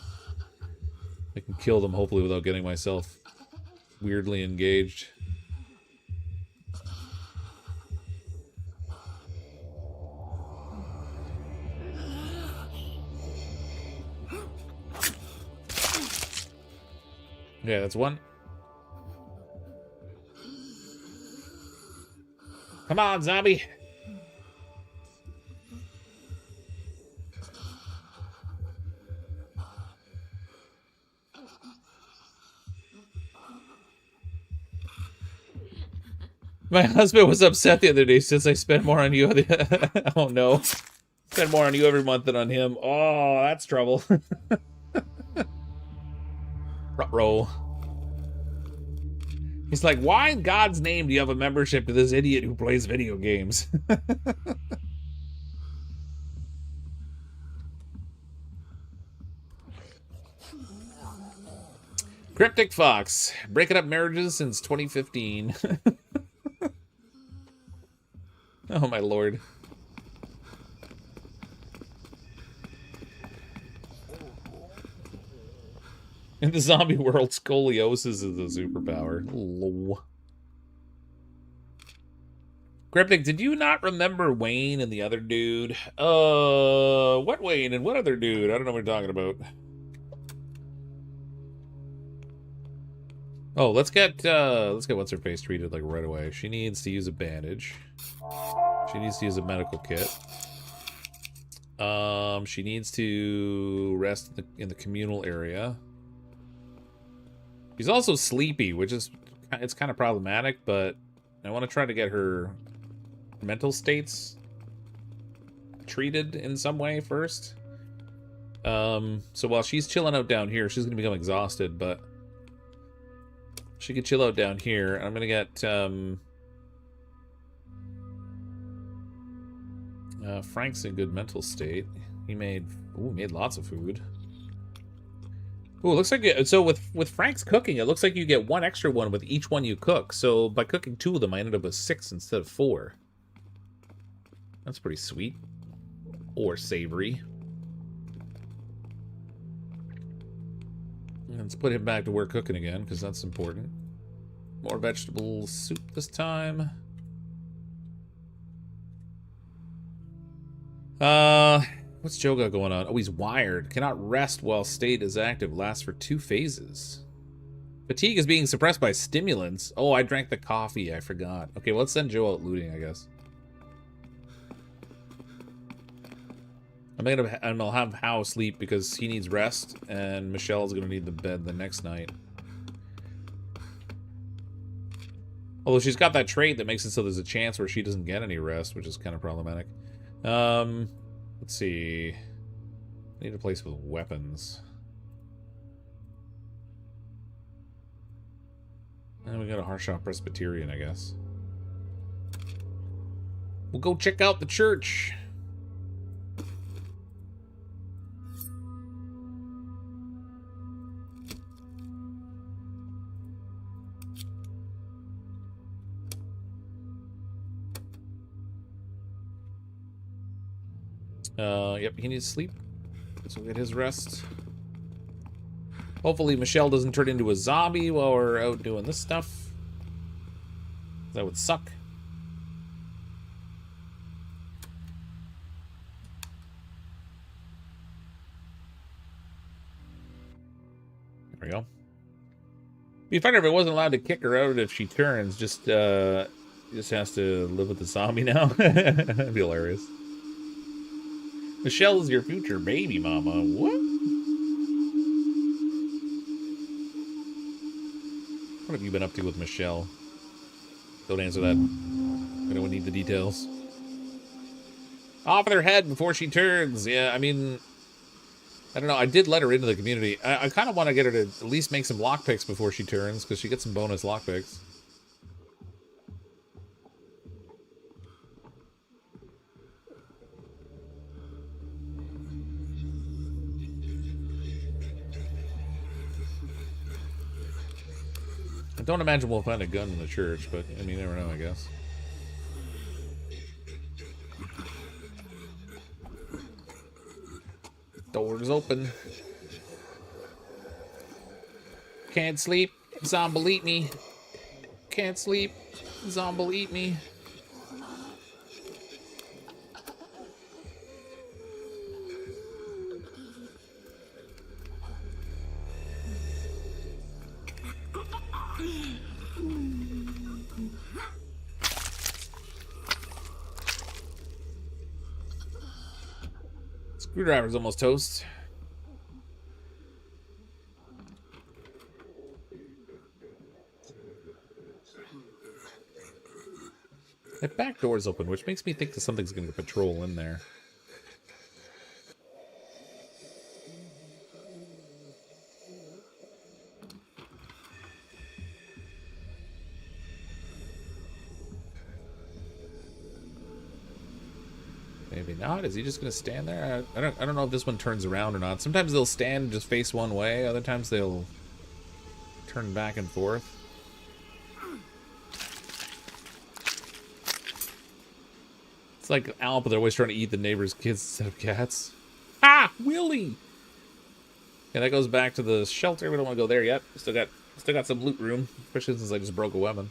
kill them, hopefully without getting myself weirdly engaged. Okay, that's one. Come on, zombie. My husband was upset the other day since I spent more on you. Oh no. Spend more on you every month than on him. Oh, that's trouble. Ruh-roh. He's like, why in God's name do you have a membership to this idiot who plays video games? CrypticFox, breaking up marriages since 2015. Oh my lord. In the zombie world, scoliosis is a superpower. Low. Cryptic, did you not remember Wayne and the other dude? What Wayne and what other dude? I don't know what you're talking about. Oh, let's get what's her face treated like right away. She needs to use a bandage. She needs to use a medical kit. She needs to rest in the communal area. She's also sleepy, which is it's kind of problematic, but I want to try to get her mental states treated in some way first. So while she's chilling out down here, she's gonna become exhausted, but she could chill out down here. I'm gonna get Frank's in good mental state. He made lots of food. Ooh, looks like so with Frank's cooking, it looks like you get one extra one with each one you cook. So by cooking 2 of them, I ended up with 6 instead of 4. That's pretty sweet. Or savory. Let's put him back to work cooking again, because that's important. More vegetable soup this time. What's Joe got going on? Oh, he's wired. Cannot rest while state is active. Lasts for 2 phases. Fatigue is being suppressed by stimulants. Oh, I drank the coffee. I forgot. Okay, well, let's send Joe out looting, I guess. I'm gonna have Hao sleep because he needs rest, and Michelle's gonna need the bed the next night. Although she's got that trait that makes it so there's a chance where she doesn't get any rest, which is kind of problematic. Let's see. I need a place with weapons. And we got a Harshaw Presbyterian, I guess. We'll go check out the church. Yep, he needs sleep. So we'll get his rest. Hopefully Michelle doesn't turn into a zombie while we're out doing this stuff. That would suck. There we go. Be funny if I wasn't allowed to kick her out if she turns. Just has to live with the zombie now. That'd be hilarious. Michelle is your future baby mama. What? What have you been up to with Michelle? Don't answer that. I don't need the details. Off with her head before she turns. Yeah, I mean, I don't know. I did let her into the community. I kind of want to get her to at least make some lockpicks before she turns, because she gets some bonus lockpicks. I don't imagine we'll find a gun in the church, but, I mean, you never know, I guess. Doors open. Can't sleep. Zombie eat me. Can't sleep. Zombie eat me. Screwdriver's almost toast. That back door's open, which makes me think that something's going to patrol in there. Maybe not. Is he just going to stand there? I don't know if this one turns around or not. Sometimes they'll stand and just face one way. Other times they'll turn back and forth. It's like Alp, they're always trying to eat the neighbor's kids instead of cats. Ah, Willie! Yeah, that goes back to the shelter. We don't want to go there yet. Still got some loot room, especially since I just broke a weapon.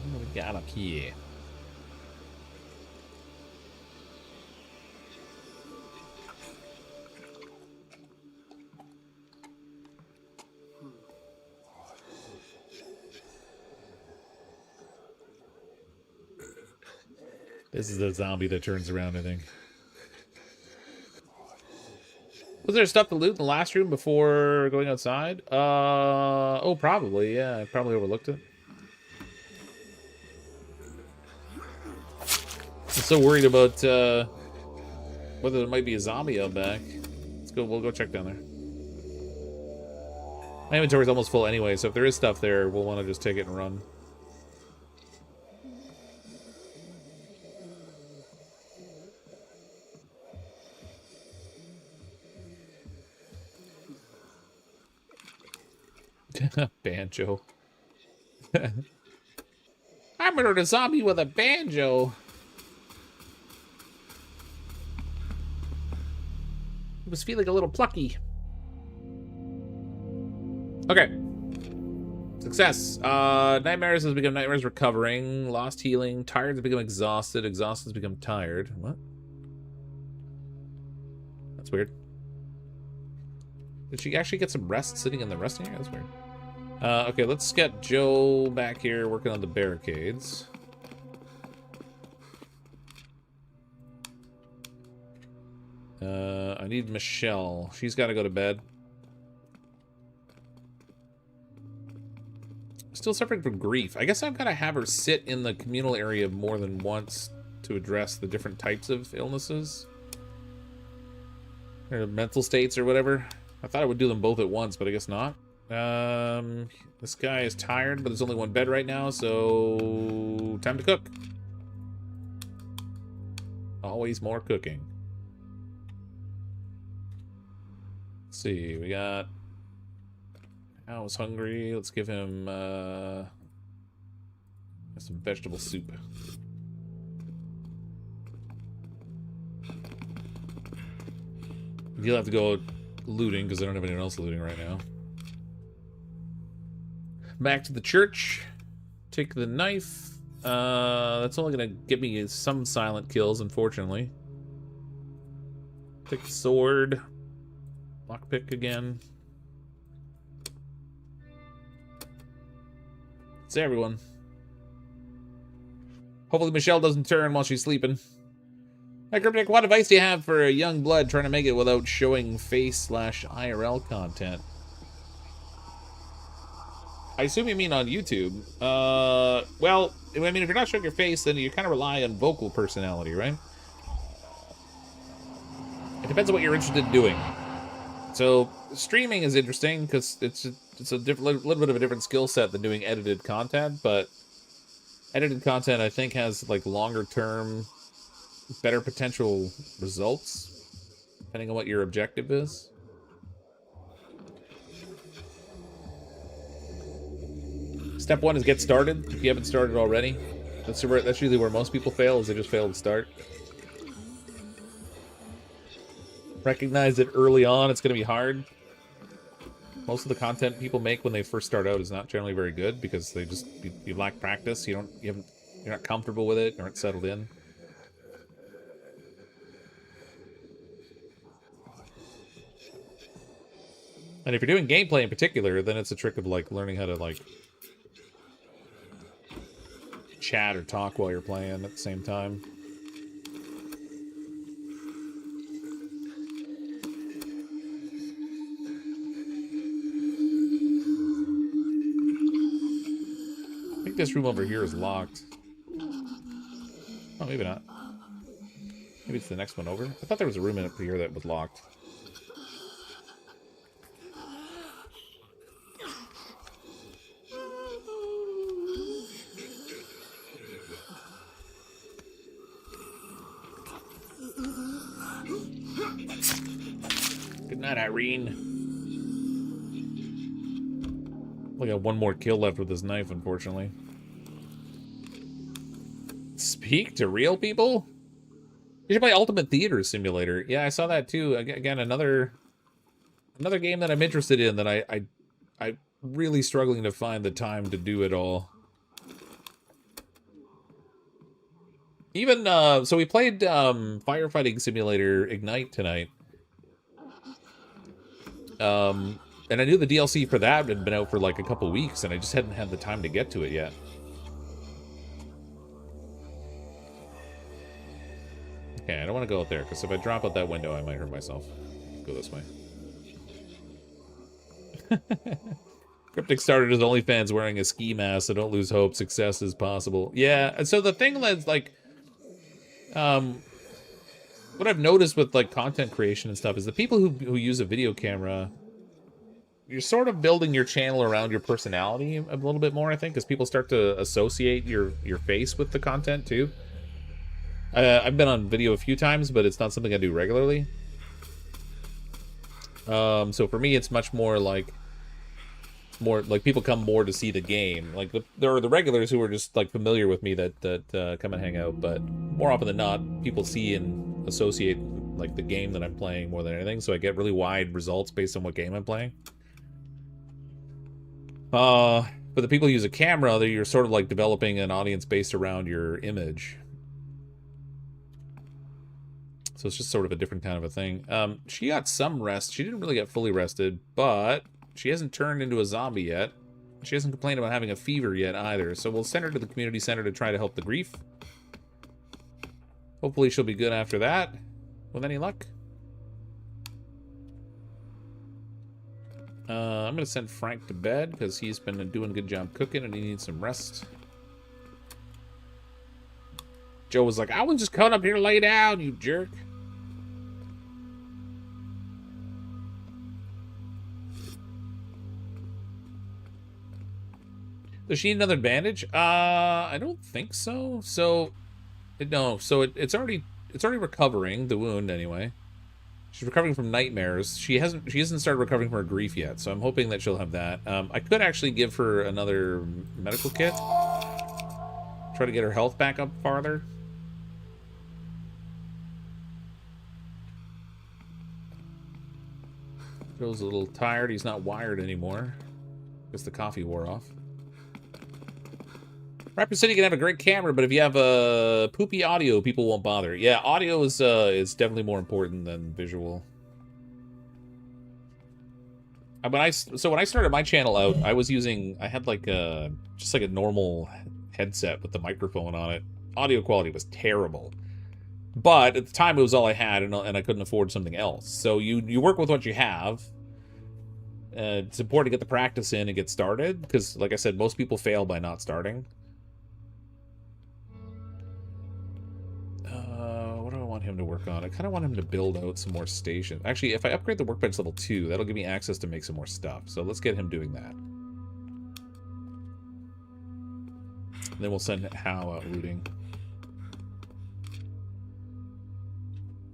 What do we got up here? This is the zombie that turns around, I think. Was there stuff to loot in the last room before going outside? Oh, probably, yeah. I probably overlooked it. I'm so worried about whether there might be a zombie out back. We'll go check down there. My inventory's almost full anyway, so if there is stuff there, we'll want to just take it and run. Banjo. I murdered a zombie with a banjo. He was feeling a little plucky. Okay. Success. Nightmares has become nightmares recovering. Lost healing. Tired has become exhausted. Exhausted has become tired. What? That's weird. Did she actually get some rest sitting in the resting area? That's weird. Okay, let's get Joe back here working on the barricades. I need Michelle. She's got to go to bed. Still suffering from grief. I guess I've got to have her sit in the communal area more than once to address the different types of illnesses. Or mental states or whatever. I thought I would do them both at once, but I guess not. This guy is tired, but there's only one bed right now, so time to cook. Always more cooking. Let's see, we got... I was hungry. Let's give him some vegetable soup. You'll have to go looting because I don't have anyone else looting right now. Back to the church. Take the knife. That's only gonna get me some silent kills, unfortunately. Take the sword. Lockpick again. It's everyone. Hopefully Michelle doesn't turn while she's sleeping. Hey, Cryptic, what advice do you have for a young blood trying to make it without showing face/IRL content? I assume you mean on YouTube. Well, I mean, if you're not showing your face, then you kind of rely on vocal personality, right? It depends on what you're interested in doing. So streaming is interesting because it's a little bit of a different skill set than doing edited content, but edited content I think has like longer term, better potential results depending on what your objective is. Step one is get started. If you haven't started already, that's usually where most people fail. Is they just fail to start. Recognize that early on it's going to be hard. Most of the content people make when they first start out is not generally very good because they just you lack practice. You're not comfortable with it. You aren't settled in. And if you're doing gameplay in particular, then it's a trick of like learning how to like chat or talk while you're playing at the same time. I think this room over here is locked. Oh, maybe not. Maybe it's the next one over. I thought there was a room in up here that was locked. Good night, Irene. We got one more kill left with this knife, unfortunately. Speak to real people? You should play Ultimate Theater Simulator. Yeah, I saw that too. Again, another game that I'm interested in that I'm really struggling to find the time to do it all. Even, so we played Firefighting Simulator Ignite tonight. And I knew the DLC for that had been out for like a couple weeks, and I just hadn't had the time to get to it yet. Okay, I don't want to go out there, because if I drop out that window, I might hurt myself. Let's go this way. Cryptic started his OnlyFans wearing a ski mask, so don't lose hope. Success is possible. Yeah, and so the thing that's like... what I've noticed with like content creation and stuff is the people who use a video camera... You're sort of building your channel around your personality a little bit more, I think, because people start to associate your face with the content, too. I've been on video a few times, but it's not something I do regularly. So for me, it's much more like people come more to see the game. Like, there are the regulars who are just, like, familiar with me that come and hang out, but more often than not, people see and associate, like, the game that I'm playing more than anything, so I get really wide results based on what game I'm playing. But the people who use a camera, you're sort of like developing an audience based around your image. So it's just sort of a different kind of a thing. She got some rest. She didn't really get fully rested, but she hasn't turned into a zombie yet. She hasn't complained about having a fever yet either. So we'll send her to the community center to try to help the grief. Hopefully she'll be good after that. With any luck. I'm going to send Frank to bed because he's been doing a good job cooking and he needs some rest. Joe was like, I was just coming up here to lay down, you jerk. Does she need another bandage? I don't think so. So, no. So it's already recovering, the wound anyway. She's recovering from nightmares. She hasn't started recovering from her grief yet, so I'm hoping that she'll have that. I could actually give her another medical kit. Try to get her health back up farther. Joe's a little tired. He's not wired anymore. Guess the coffee wore off. Rapid City can have a great camera, but if you have a poopy audio, people won't bother. Yeah, audio is definitely more important than visual. When I started my channel out, I had like just like a normal headset with the microphone on it. Audio quality was terrible, but at the time it was all I had, and I couldn't afford something else. So you work with what you have. It's important to get the practice in and get started, because, like I said, most people fail by not starting. What do I want him to work on? I kind of want him to build out some more stations. Actually, if I upgrade the workbench level 2, that'll give me access to make some more stuff. So let's get him doing that. And then we'll send Hal out looting.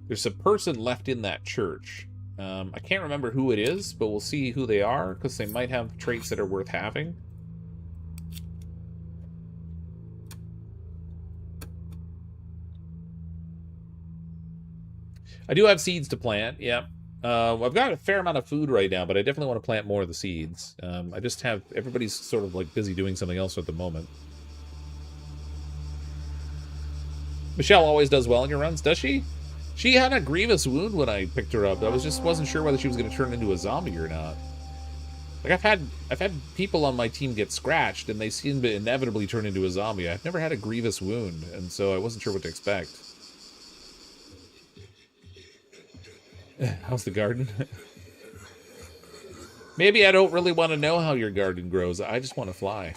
There's a person left in that church. I can't remember who it is, but we'll see who they are, because they might have traits that are worth having. I do have seeds to plant, yeah. I've got a fair amount of food right now, but I definitely want to plant more of the seeds. I just have... Everybody's sort of, like, busy doing something else at the moment. Michelle always does well in your runs, does she? She had a grievous wound when I picked her up. I wasn't sure whether she was going to turn into a zombie or not. Like, I've had people on my team get scratched, and they seem to inevitably turn into a zombie. I've never had a grievous wound, and so I wasn't sure what to expect. How's the garden? Maybe I don't really want to know how your garden grows. I just want to fly.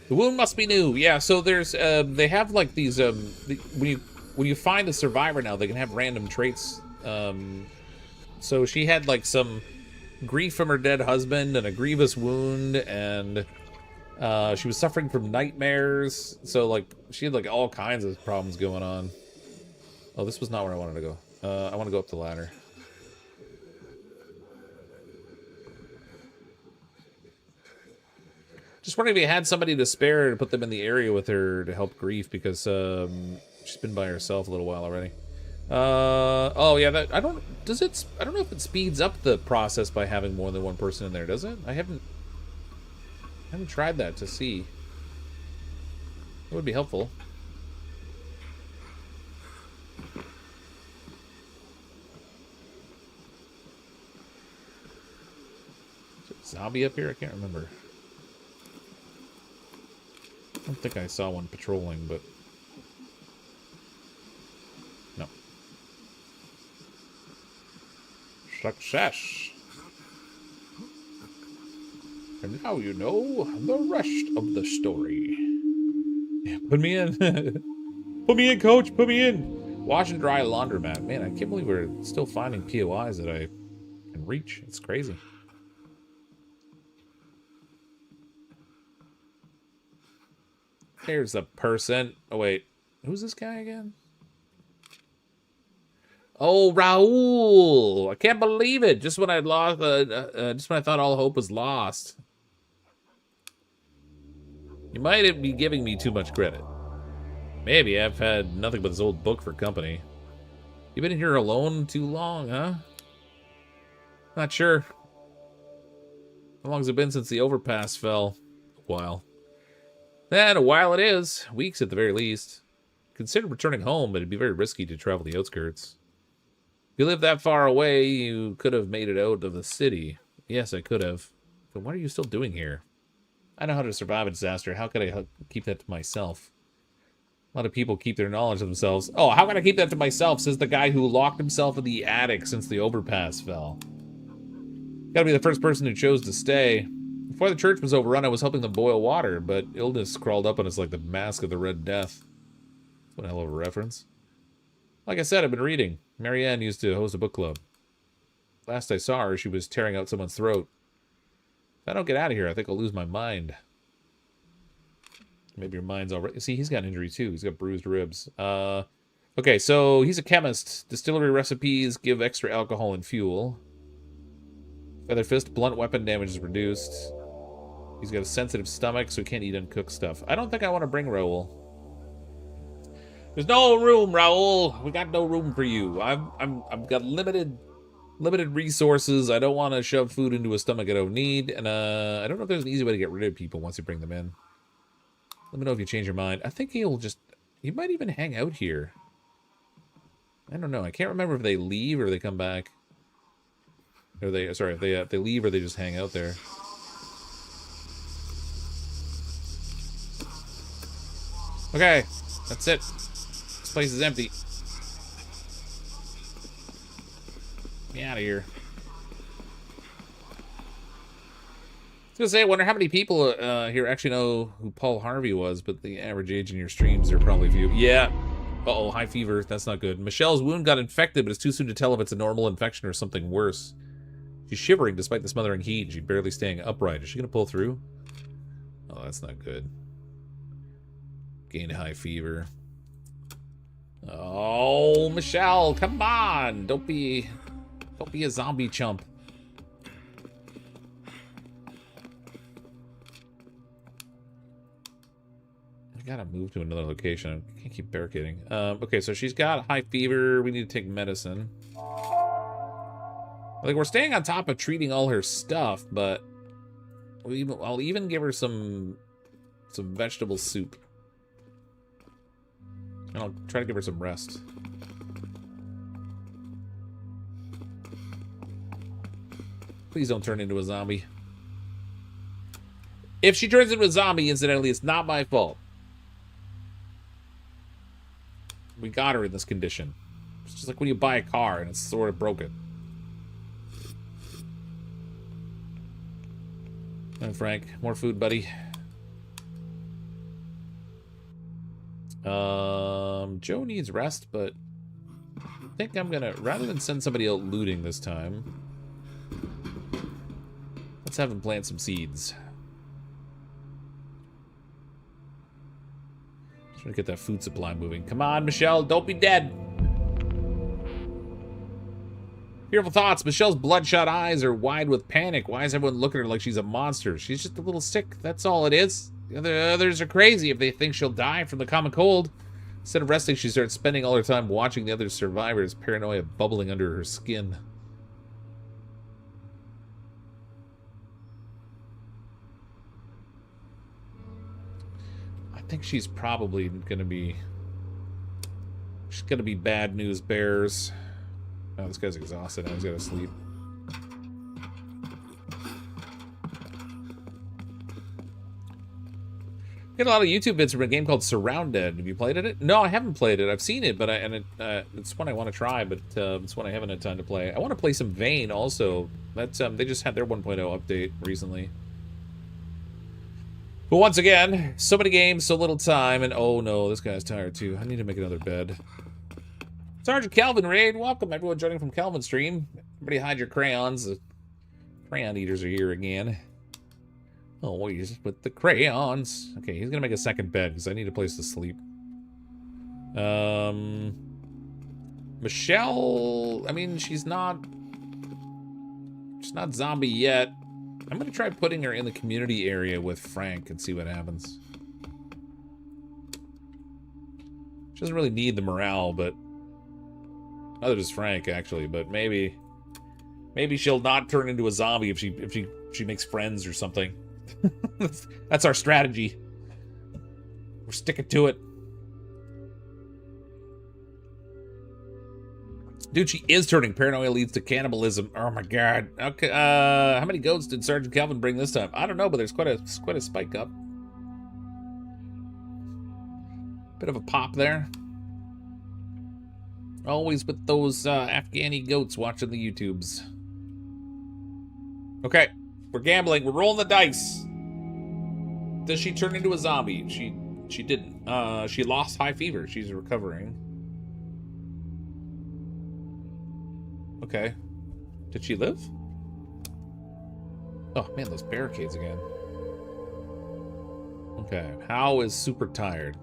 The wound must be new. Yeah, so there's they have like these when you find a survivor now, they can have random traits. So she had like some grief from her dead husband and a grievous wound, and she was suffering from nightmares. So like she had like all kinds of problems going on. Oh, this was not where I wanted to go. I want to go up the ladder. Just wondering if you had somebody to spare to put them in the area with her to help grief, because she's been by herself a little while already. Oh yeah, I don't know if it speeds up the process by having more than one person in there, does it? I haven't tried that to see. It would be helpful. Zombie up here? I can't remember. I don't think I saw one patrolling, but... No. Success! And now you know the rest of the story. Yeah, put me in. Put me in, coach! Put me in! Wash and dry laundromat. Man, I can't believe we're still finding POIs that I can reach. It's crazy. There's a person. Oh, wait. Who's this guy again? Oh, Raul! I can't believe it. Just when I lost, just when I thought all hope was lost. You might be giving me too much credit. Maybe. I've had nothing but this old book for company. You been here alone too long, huh? Not sure. How long has it been since the overpass fell? A while. And a while it is. Weeks at the very least. Consider returning home, but it'd be very risky to travel the outskirts. If you live that far away, you could have made it out of the city. Yes, I could have. But what are you still doing here? I know how to survive a disaster. How could I keep that to myself? A lot of people keep their knowledge to themselves. Oh, how can I keep that to myself, says the guy who locked himself in the attic since the overpass fell. Gotta be the first person who chose to stay. Before the church was overrun, I was helping them boil water, but illness crawled up on us like the mask of the Red Death. That's one hell of a reference. Like I said, I've been reading. Marianne used to host a book club. Last I saw her, she was tearing out someone's throat. If I don't get out of here, I think I'll lose my mind. Maybe your mind's already... See, he's got an injury too. He's got bruised ribs. Okay, so he's a chemist. Distillery recipes give extra alcohol and fuel. Feather Fist, blunt weapon damage is reduced. He's got a sensitive stomach, so he can't eat uncooked stuff. I don't think I want to bring Raul. There's no room, Raul. We got no room for you. I've got limited resources. I don't want to shove food into a stomach I don't need, and I don't know if there's an easy way to get rid of people once you bring them in. Let me know if you change your mind. I think he might even hang out here. I don't know. I can't remember if they leave or they come back. Or if they leave or they just hang out there. Okay, that's it. This place is empty. Get me out of here. I was gonna say, I wonder how many people here actually know who Paul Harvey was, but the average age in your streams are probably few. Yeah. Uh-oh, high fever. That's not good. Michelle's wound got infected, but it's too soon to tell if it's a normal infection or something worse. She's shivering despite the smothering heat. She's barely staying upright. Is she gonna pull through? Oh, that's not good. Gained high fever. Oh, Michelle, come on! Don't be a zombie chump. I gotta move to another location. I can't keep barricading. Okay, so she's got high fever. We need to take medicine. Like, we're staying on top of treating all her stuff, but I'll even give her some vegetable soup. And I'll try to give her some rest. Please don't turn into a zombie. If she turns into a zombie, incidentally, it's not my fault. We got her in this condition. It's just like when you buy a car and it's sort of broken. All right, Frank, more food, buddy. Joe needs rest, but I think I'm gonna, rather than send somebody out looting this time, let's have him plant some seeds. Trying to get that food supply moving. Come on, Michelle, don't be dead. Fearful thoughts. Michelle's bloodshot eyes are wide with panic. Why is everyone looking at her like she's a monster? She's just a little sick. That's all it is. The others are crazy if they think she'll die from the common cold. Instead of resting, she starts spending all her time watching the other survivors, paranoia bubbling under her skin. I think she's probably gonna be... She's gonna be bad news bears. Oh, this guy's exhausted. Now he's gotta sleep. Get a lot of YouTube vids from a game called Surrounded. Have you played it? No, I haven't played it. I've seen it, but it's one I want to try, but it's one I haven't had time to play. I want to play some Vane also. That's they just had their 1.0 update recently. But once again, so many games, so little time, and oh no, this guy's tired too. I need to make another bed. Sergeant Calvin Raid, welcome everyone joining from Calvin Stream. Everybody hide your crayons. The crayon eaters are here again. Always with the crayons. Okay, he's gonna make a second bed because I need a place to sleep. Michelle, I mean, she's not zombie yet. I'm gonna try putting her in the community area with Frank and see what happens. She doesn't really need the morale, but other than Frank actually, but maybe she'll not turn into a zombie if she makes friends or something. That's our strategy. We're sticking to it. Dude, she is turning. Paranoia leads to cannibalism. Oh my god. Okay, how many goats did Sergeant Calvin bring this time? I don't know, but there's quite a spike up. Bit of a pop there. Always with those Afghani goats watching the YouTubes. Okay, we're gambling. We're rolling the dice. Does she turn into a zombie? She didn't. She lost high fever. She's recovering. Okay. Did she live? Oh man, those barricades again. Okay, Hal is super tired.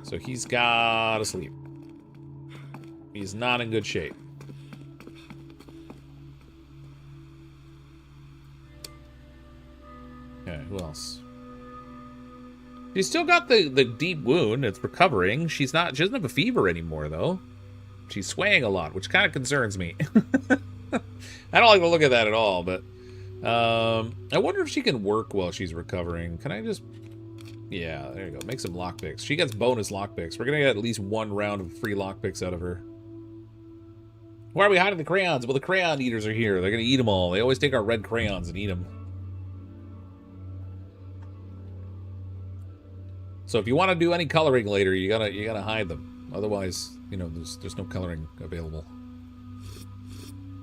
So he's gotta sleep. He's not in good shape. Okay, who else? She's still got the deep wound. It's recovering. She doesn't have a fever anymore, though. She's swaying a lot, which kind of concerns me. I don't like to look at that at all, but... I wonder if she can work while she's recovering. Can I just... Yeah, there you go. Make some lockpicks. She gets bonus lockpicks. We're going to get at least one round of free lockpicks out of her. Why are we hiding the crayons? Well, the crayon eaters are here. They're going to eat them all. They always take our red crayons and eat them. So if you want to do any coloring later, you gotta hide them. Otherwise, you know, there's no coloring available.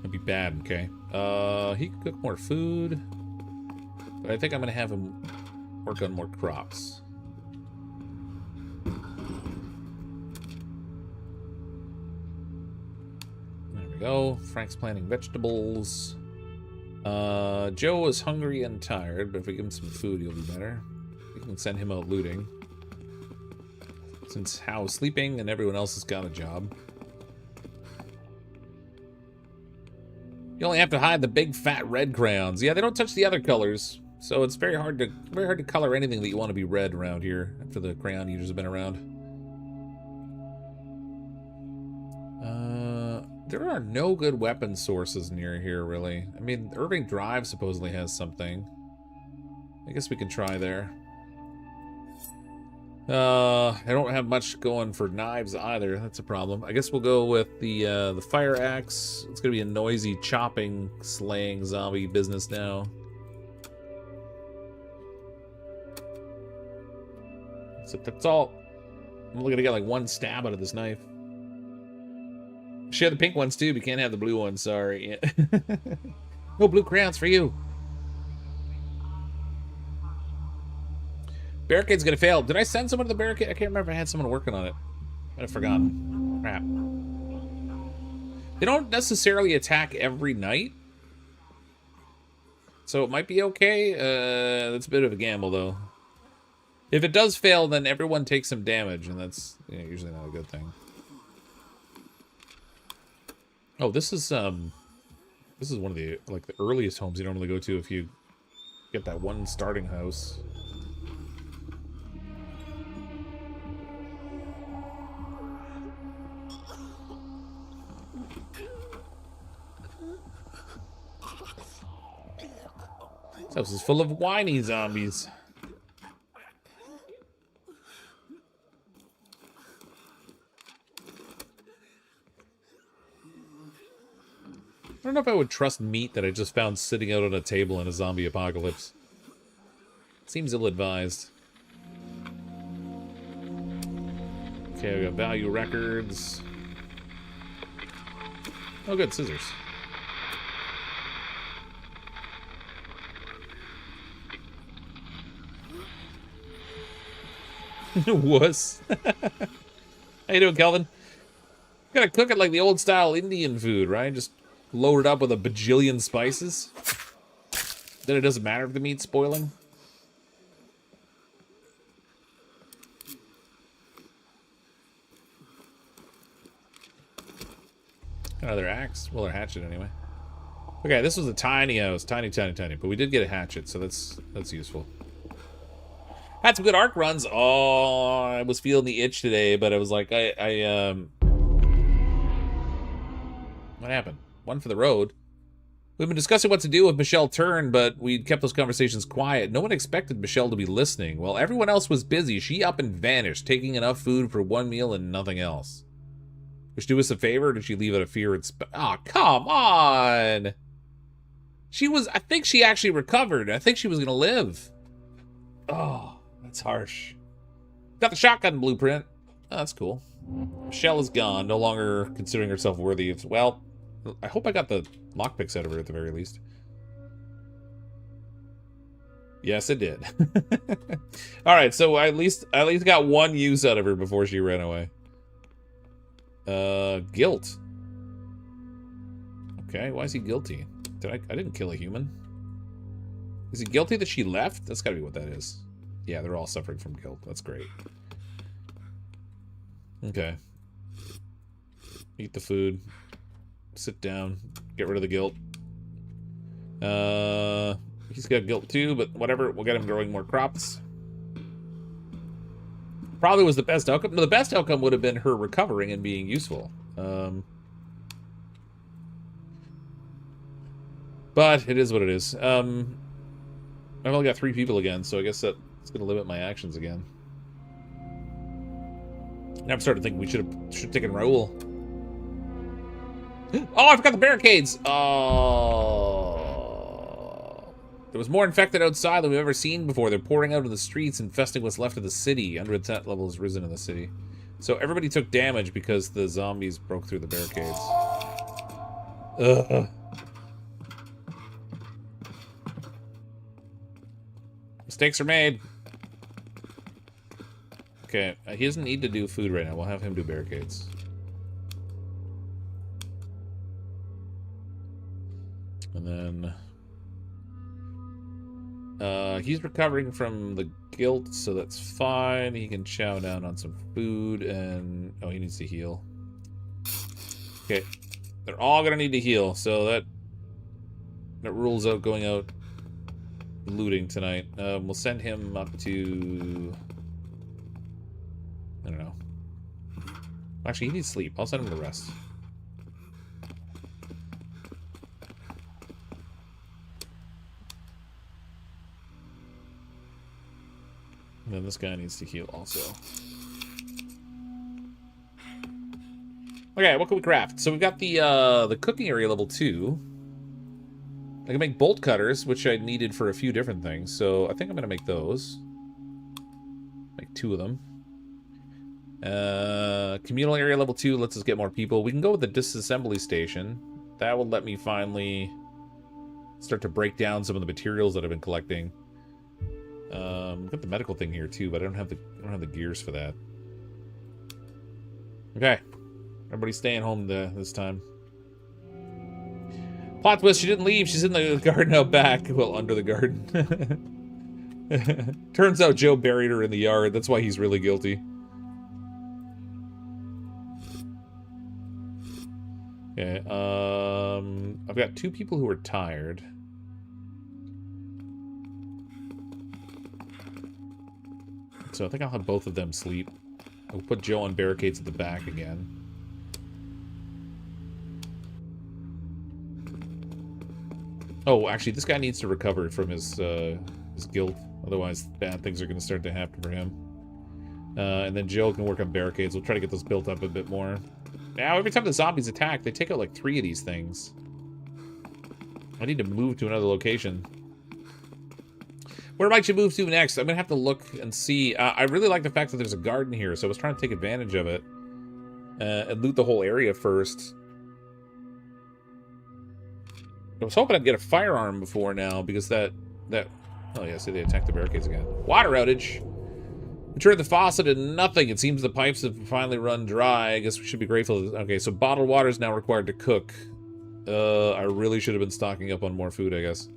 That'd be bad, okay. He can cook more food. But I think I'm gonna have him work on more crops. There we go. Frank's planting vegetables. Joe is hungry and tired, but if we give him some food, he'll be better. We can send him out looting. Since Hal is sleeping and everyone else has got a job. You only have to hide the big fat red crayons. Yeah, they don't touch the other colors, so it's very hard to color anything that you want to be red around here after the crayon users have been around. There are no good weapon sources near here, really. I mean, Irving Drive supposedly has something. I guess we can try there. I don't have much going for knives either. That's a problem. I guess we'll go with the fire axe. It's gonna be a noisy chopping, slaying zombie business now. So that's all. I'm only gonna get like one stab out of this knife. Share the pink ones too, but you can't have the blue ones. Sorry. No blue crayons for you. Barricade's gonna fail. Did I send someone to the barricade? I can't remember if I had someone working on it. I've forgotten. Crap. They don't necessarily attack every night. So it might be okay. That's a bit of a gamble, though. If it does fail, then everyone takes some damage, and that's usually not a good thing. Oh, this is one of the the earliest homes you normally go to if you get that one starting house. This house is full of whiny zombies. I don't know if I would trust meat that I just found sitting out on a table in a zombie apocalypse. Seems ill-advised. Okay, we got value records. Oh, good, scissors. Wuss. How you doing, Kelvin? Gotta cook it like the old-style Indian food, right? Just load it up with a bajillion spices. Then it doesn't matter if the meat's spoiling. Another axe. Well, or hatchet anyway. Okay, this was a tiny house. Tiny. But we did get a hatchet, so that's useful. Had some good arc runs. Oh, I was feeling the itch today, but I was like, what happened? One for the road. We've been discussing what to do if Michelle turned, but we kept those conversations quiet. No one expected Michelle to be listening. While everyone else was busy, she up and vanished, taking enough food for one meal and nothing else. Would she do us a favor, or did she leave out of fear and oh, come on! I think she actually recovered. I think she was gonna live. Oh, that's harsh. Got the shotgun blueprint. Oh, that's cool. Michelle is gone, no longer considering herself worthy of... Well, I hope I got the lockpicks out of her at the very least. Yes, it did. Alright, so I at least got one use out of her before she ran away. Guilt. Okay, why is he guilty? I didn't kill a human. Is he guilty that she left? That's gotta be what that is. Yeah, they're all suffering from guilt. That's great. Okay. Eat the food. Sit down. Get rid of the guilt. He's got guilt too, but whatever. We'll get him growing more crops. Probably was the best outcome. No, the best outcome would have been her recovering and being useful. But it is what it is. I've only got 3 people again, so I guess that's going to limit my actions again. Now I'm starting to think we should have taken Raoul. Oh, I forgot the barricades! Oh. There was more infected outside than we've ever seen before. They're pouring out of the streets, infesting what's left of the city. Undead level has risen in the city. So everybody took damage because the zombies broke through the barricades. Ugh. Mistakes are made. Okay, he doesn't need to do food right now. We'll have him do barricades. And then... he's recovering from the guilt, so that's fine. He can chow down on some food, and... oh, he needs to heal. Okay. They're all gonna need to heal, so that rules out going out looting tonight. We'll send him up to... I don't know. Actually, he needs sleep. I'll send him to rest. And then this guy needs to heal also. Okay, what can we craft? So we've got the cooking area level 2. I can make bolt cutters, which I needed for a few different things. So I think I'm going to make those. Make 2 of them. Communal area level 2 lets us get more people. We can go with the disassembly station. That will let me finally start to break down some of the materials that I've been collecting. Got the medical thing here too, but I don't have the gears for that. Okay, everybody's staying home this time. Plot twist: she didn't leave. She's in the garden out back. Well, under the garden. Turns out Joe buried her in the yard. That's why he's really guilty. Okay. I've got 2 people who are tired. So I think I'll have both of them sleep. I'll put Joe on barricades at the back again. Oh, actually, this guy needs to recover from his guilt. Otherwise, bad things are going to start to happen for him. And then Joe can work on barricades. We'll try to get those built up a bit more. Now, every time the zombies attack, they take out like 3 of these things. I need to move to another location. Where might you move to next? I'm going to have to look and see. I really like the fact that there's a garden here, so I was trying to take advantage of it. And loot the whole area first. I was hoping I'd get a firearm before now, because that... oh yeah, see, they attacked the barricades again. Water outage! We turned the faucet and nothing. It seems the pipes have finally run dry. I guess we should be grateful. Okay, so bottled water is now required to cook. I really should have been stocking up on more food, I guess.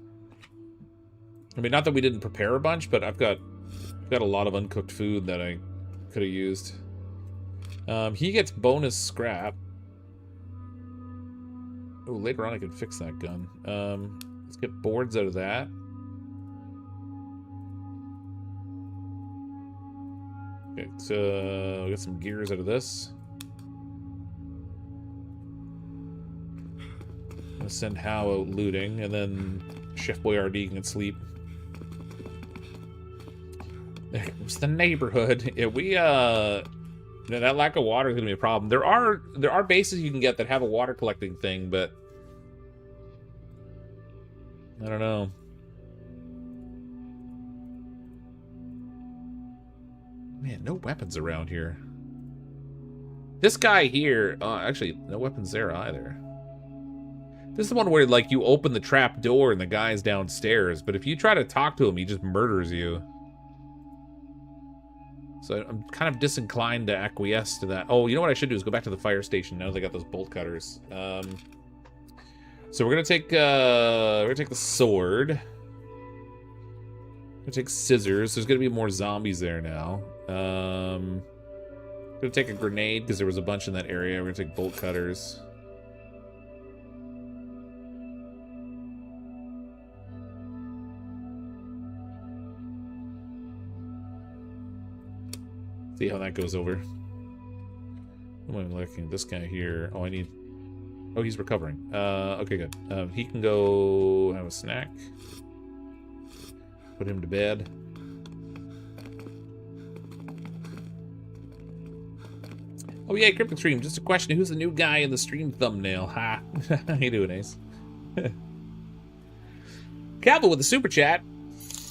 I mean, not that we didn't prepare a bunch, but I've got a lot of uncooked food that I could have used. He gets bonus scrap. Oh, later on I can fix that gun. Let's get boards out of that. Okay, so we'll get some gears out of this. I'm gonna send Hal out looting, and then Chef Boyardee can sleep. There comes the neighborhood. Yeah, that lack of water is gonna be a problem. There are bases you can get that have a water collecting thing, but I don't know. Man, no weapons around here. This guy here, actually, no weapons there either. This is the one where, like, you open the trap door and the guy's downstairs, but if you try to talk to him, he just murders you. So I'm kind of disinclined to acquiesce to that. Oh, you know what I should do is go back to the fire station now that I got those bolt cutters. So we're gonna take the sword. We're gonna take scissors. There's gonna be more zombies there now. Gonna take a grenade because there was a bunch in that area. We're gonna take bolt cutters. See how that goes over. I'm looking at this guy here. Oh, oh, he's recovering. Okay, good. He can go have a snack. Put him to bed. Oh yeah, Cryptic Stream. Just a question: who's the new guy in the stream thumbnail? Ha! How you doing, Ace? Cavill with the super chat.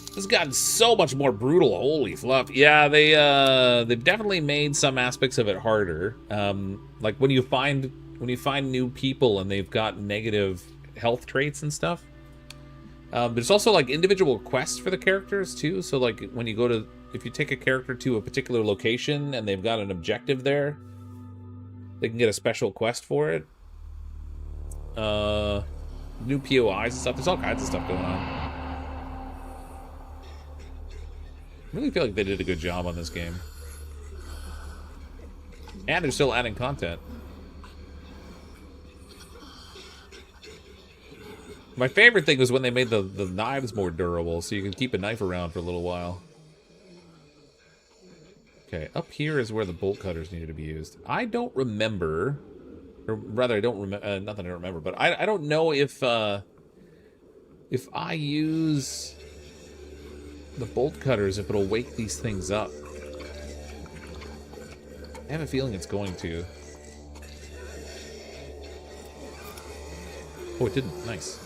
This has gotten so much more brutal. Holy fluff! Yeah, they've definitely made some aspects of it harder. Like when you find when you find new people and they've got negative health traits and stuff. There's also like individual quests for the characters too. So like when you go to, if you take a character to a particular location and they've got an objective there, they can get a special quest for it. New POIs and stuff. There's all kinds of stuff going on. I really feel like they did a good job on this game. And they're still adding content. My favorite thing was when they made the knives more durable, so you can keep a knife around for a little while. Okay, up here is where the bolt cutters needed to be used. I don't remember, or rather, I don't remember. Not that I don't remember, but I don't know if I use the bolt cutters, if it'll wake these things up. I have a feeling it's going to. Oh, it didn't. Nice.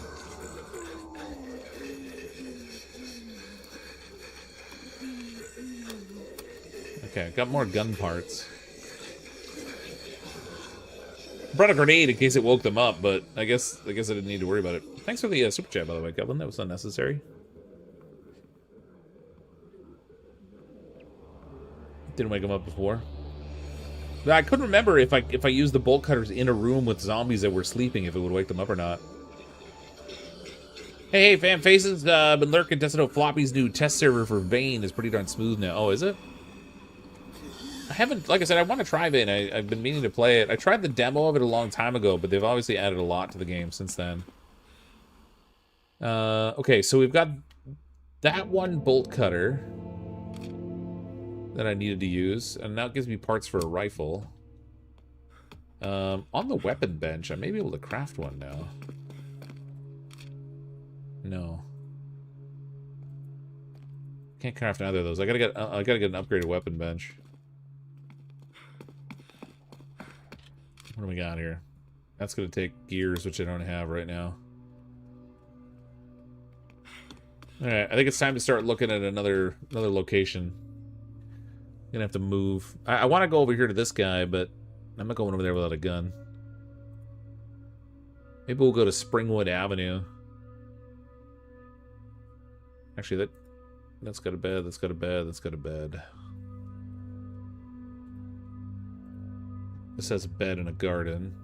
Okay, got more gun parts. Brought a grenade in case it woke them up, but I guess I didn't need to worry about it. Thanks for the super chat, by the way, Kevin. That was unnecessary. Didn't wake them up before. I couldn't remember if I used the bolt cutters in a room with zombies that were sleeping, if it would wake them up or not. Hey, fan faces, been lurking, testing out Floppy's new test server for Vane is pretty darn smooth now. Oh, is it? I haven't, like I said, I want to try Vane. I've been meaning to play it. I tried the demo of it a long time ago, but they've obviously added a lot to the game since then. Okay, so we've got that one bolt cutter that I needed to use, and now it gives me parts for a rifle. On the weapon bench, I may be able to craft one now. No. Can't craft either of those. I gotta get an upgraded weapon bench. What do we got here? That's gonna take gears, which I don't have right now. Alright, I think it's time to start looking at another location. Gonna have to move. I want to go over here to this guy, but I'm not going over there without a gun. Maybe we'll go to Springwood Avenue. Actually, that's got a bed, that's got a bed, that's got a bed. This has a bed and a garden.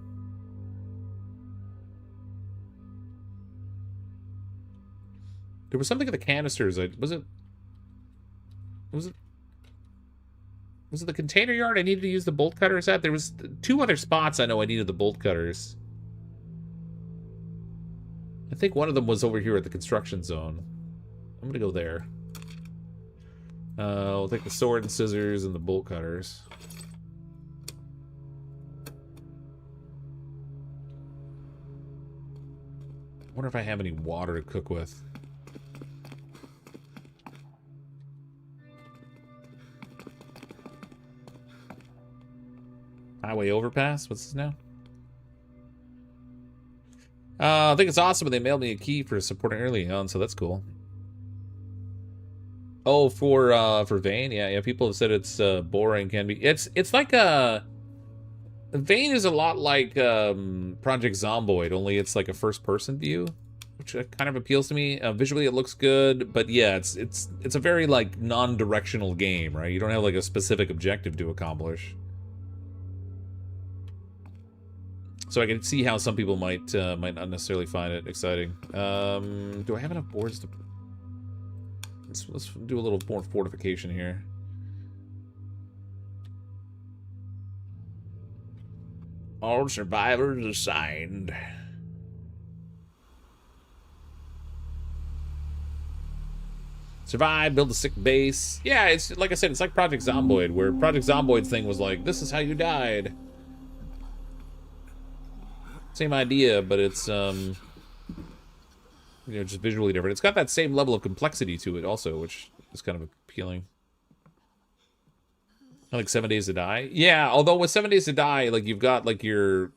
There was something in the canisters. Was it the container yard I needed to use the bolt cutters at? There was 2 other spots I know I needed the bolt cutters. I think one of them was over here at the construction zone. I'm gonna go there. We'll take the sword and scissors and the bolt cutters. I wonder if I have any water to cook with. Highway overpass? What's this now? I think it's awesome, and they mailed me a key for supporting early on, so that's cool. Oh, for Vane? Yeah, people have said it's boring, can be. It's like Vane is a lot like Project Zomboid, only it's like a first-person view, which kind of appeals to me. Visually, it looks good, but yeah, it's a very like non-directional game, right? You don't have like a specific objective to accomplish. So I can see how some people might not necessarily find it exciting. Do I have enough boards to... Let's do a little more fortification here. All survivors assigned. Survive, build a sick base. Yeah, it's like I said, it's like Project Zomboid, where Project Zomboid's thing was like, this is how you died. Same idea, but it's, you know, just visually different. It's got that same level of complexity to it also, which is kind of appealing. I like 7 Days to Die. Yeah, although with 7 Days to Die, like, you've got, like, you're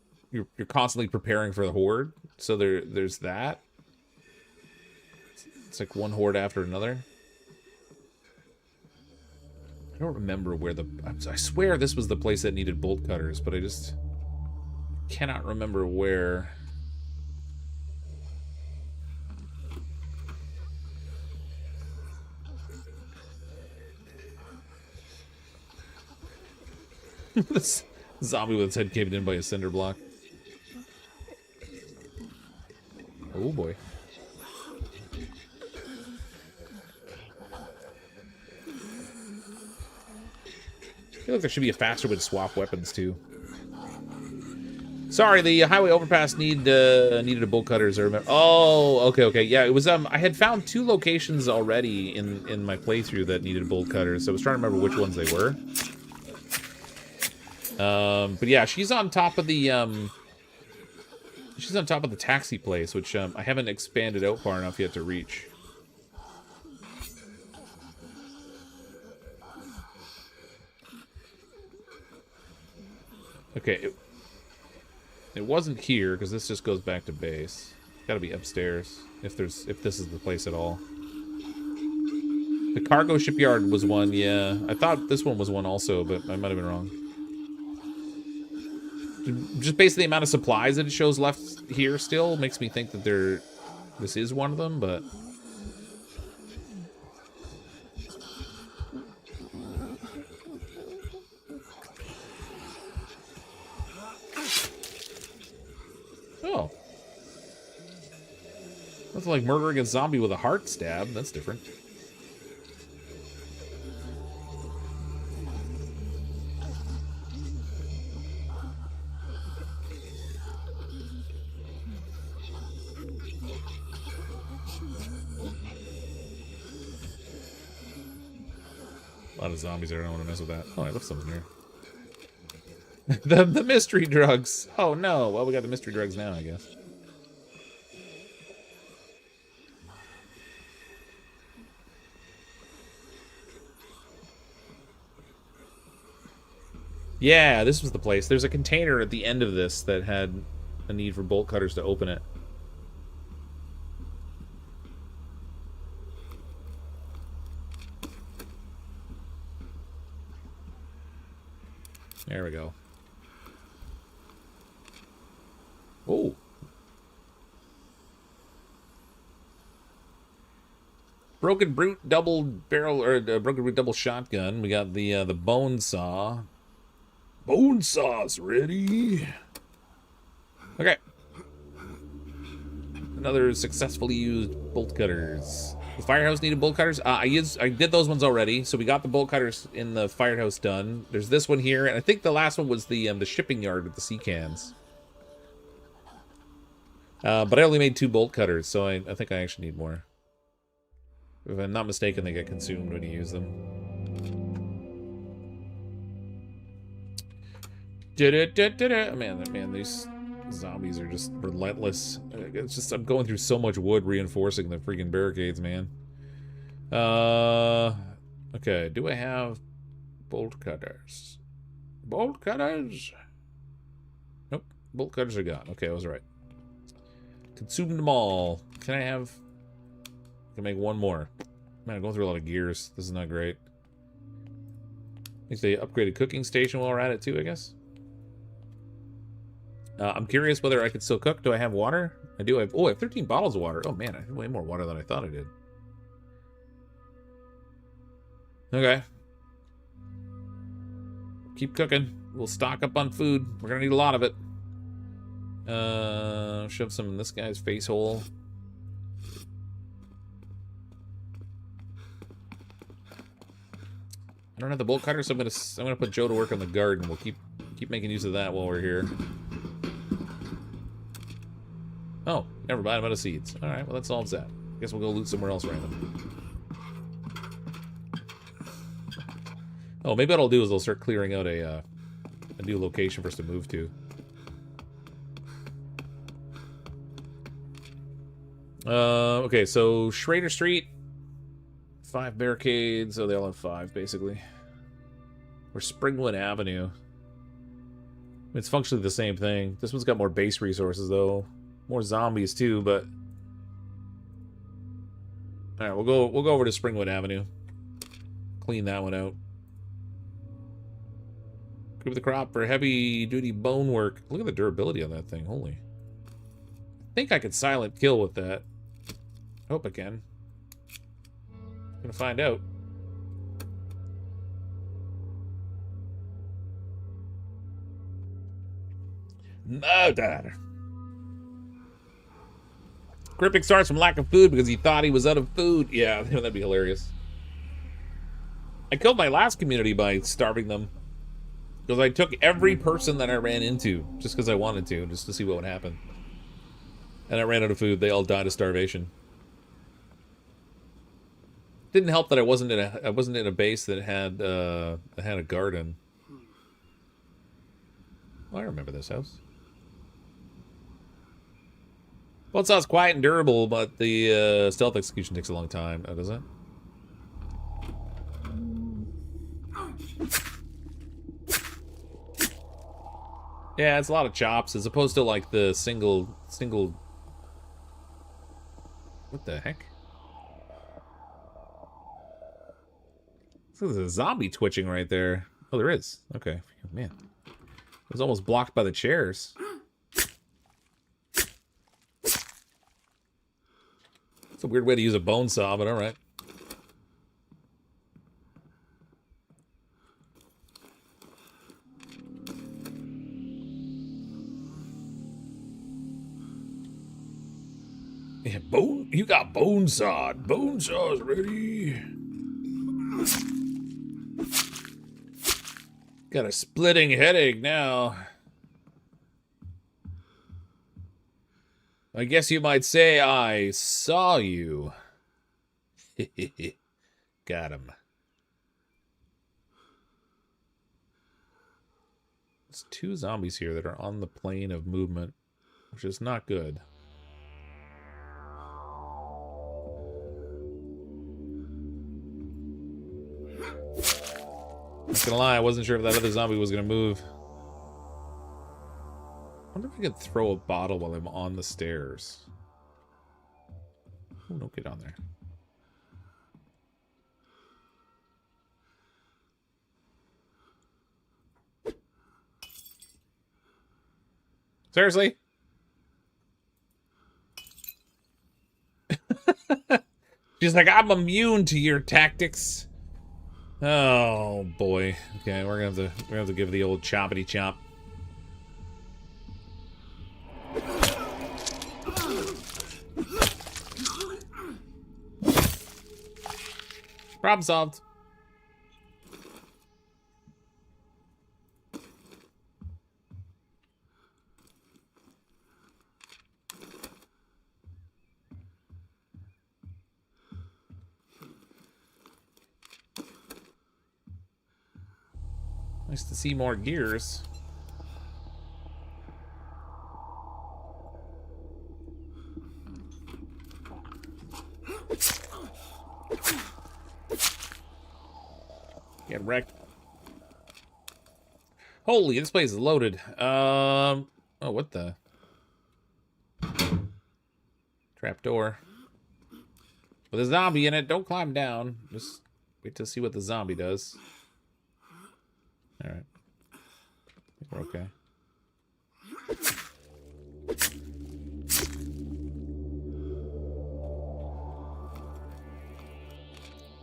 constantly preparing for the horde. So there's that. It's like one horde after another. I don't remember where I swear this was the place that needed bolt cutters, but I just cannot remember where. This zombie with its head caved in by a cinder block. Oh boy. I feel like there should be a faster way to swap weapons too. Sorry, the highway overpass needed a bolt cutters. I remember. Oh, okay. Yeah, it was. I had found 2 locations already in my playthrough that needed bolt cutters. So I was trying to remember which ones they were. But yeah, she's on top of the taxi place, which I haven't expanded out far enough yet to reach. Okay, it wasn't here because this just goes back to base. Got to be upstairs if this is the place at all. The cargo shipyard was one, yeah. I thought this one was one also, but I might have been wrong. Just based on the amount of supplies that it shows left here still makes me think that this is one of them, but oh. That's like murdering a zombie with a heart stab. That's different. A lot of zombies there. I don't want to mess with that. Oh, I left something here. the mystery drugs. Oh no. Well, we got the mystery drugs now, I guess. Yeah, this was the place. There's a container at the end of this that had a need for bolt cutters to open it. There we go. Oh. Broken Brute double barrel, or Broken Brute double shotgun. We got the bone saw. Bone saw's ready. Okay. Another successfully used bolt cutters. The firehouse needed bolt cutters. I did those ones already, so we got the bolt cutters in the firehouse done. There's this one here, and I think the last one was the shipping yard with the sea cans. But I only made 2 bolt cutters, so I think I actually need more. If I'm not mistaken, they get consumed when you use them. Man, these zombies are just relentless. It's just, I'm going through so much wood reinforcing the freaking barricades, man. Okay, do I have bolt cutters? Bolt cutters? Nope, bolt cutters are gone. Okay, I was right. Consumed them all. Can I make one more? Man, I'm going through a lot of gears. This is not great. I think they upgraded cooking station while we're at it too, I guess. I'm curious whether I could still cook. Do I have water? I do. I have 13 bottles of water. Oh man, I have way more water than I thought I did. Okay. Keep cooking. We'll stock up on food. We're gonna need a lot of it. Shove some in this guy's face hole. I don't have the bolt cutter, so I'm gonna put Joe to work on the garden. We'll keep making use of that while we're here. Oh, never mind. I'm out of seeds. All right, well that solves that. Guess we'll go loot somewhere else random. Oh, maybe what I'll do is I'll start clearing out a new location for us to move to. Okay, so Schrader Street, 5 barricades. Oh, they all have 5 basically. Or Springwood Avenue. It's functionally the same thing. This one's got more base resources though, more zombies too. But all right, we'll go over to Springwood Avenue. Clean that one out. Equip the crop for heavy-duty bone work. Look at the durability on that thing. Holy. I think I could silent kill with that. Hope I can. Gonna find out. Murder. Cryptic starts from lack of food because he thought he was out of food. Yeah, that'd be hilarious. I killed my last community by starving them. Because I took every person that I ran into, just because I wanted to, just to see what would happen. And I ran out of food. They all died of starvation. Didn't help that I wasn't in a base that had a garden. Oh, I remember this house. Well, it sounds quiet and durable, but the stealth execution takes a long time. Oh, does it? Yeah, it's a lot of chops as opposed to like the single. What the heck? So there's a zombie twitching right there. Oh, there is. Okay, oh, man, it was almost blocked by the chairs. It's a weird way to use a bone saw, but all right. Yeah, bone. You got bone sawed. Bone saw's ready. Got a splitting headache now. I guess you might say I saw you. Got him. There's 2 zombies here that are on the plane of movement, which is not good. Not gonna lie, I wasn't sure if that other zombie was gonna move. I wonder if I could throw a bottle while I'm on the stairs. Oh, don't get on there. Seriously? She's like, I'm immune to your tactics. Oh boy. Okay, we're gonna have to give the old choppity chop. Problem solved. Nice to see more gears. Get wrecked. Holy, this place is loaded. Oh, what the? Trapdoor. With a zombie in it, don't climb down. Just wait to see what the zombie does. Alright. I think we're okay.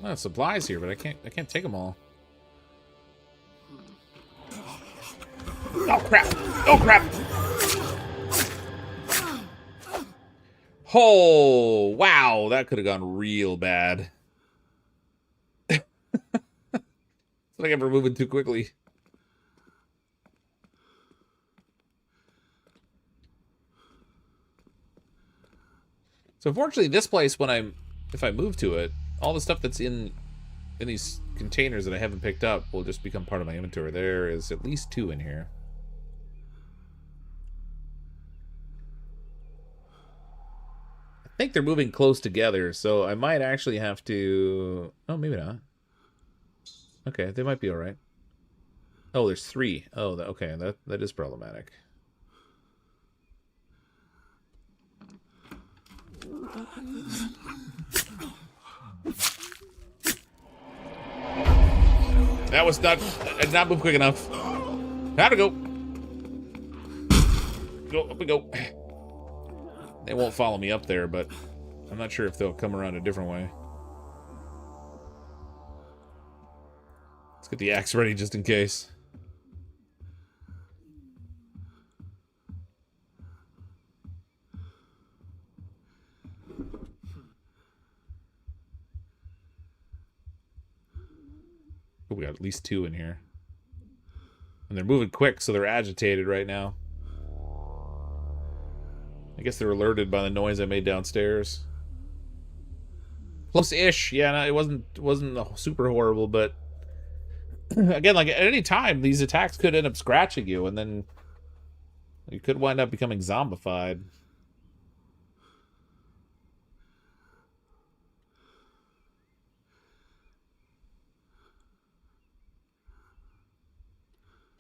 A lot of supplies here, but I can't take them all. Oh crap! Oh crap! Oh wow, that could have gone real bad. It's like I'm moving too quickly. So fortunately, this place, if I move to it, all the stuff that's in these containers that I haven't picked up will just become part of my inventory. There is at least 2 in here. I think they're moving close together, so I might actually have to... Oh, maybe not. Okay, they might be all right. Oh, there's 3. Oh, okay, that is problematic. That was not... I did not move quick enough. Gotta go. Go, up we go. They won't follow me up there, but I'm not sure if they'll come around a different way. Let's get the axe ready just in case. Oh, we got at least 2 in here. And they're moving quick, so they're agitated right now. I guess they're alerted by the noise I made downstairs. Close-ish. Yeah, no, it wasn't super horrible, but again, like at any time, these attacks could end up scratching you, and then you could wind up becoming zombified.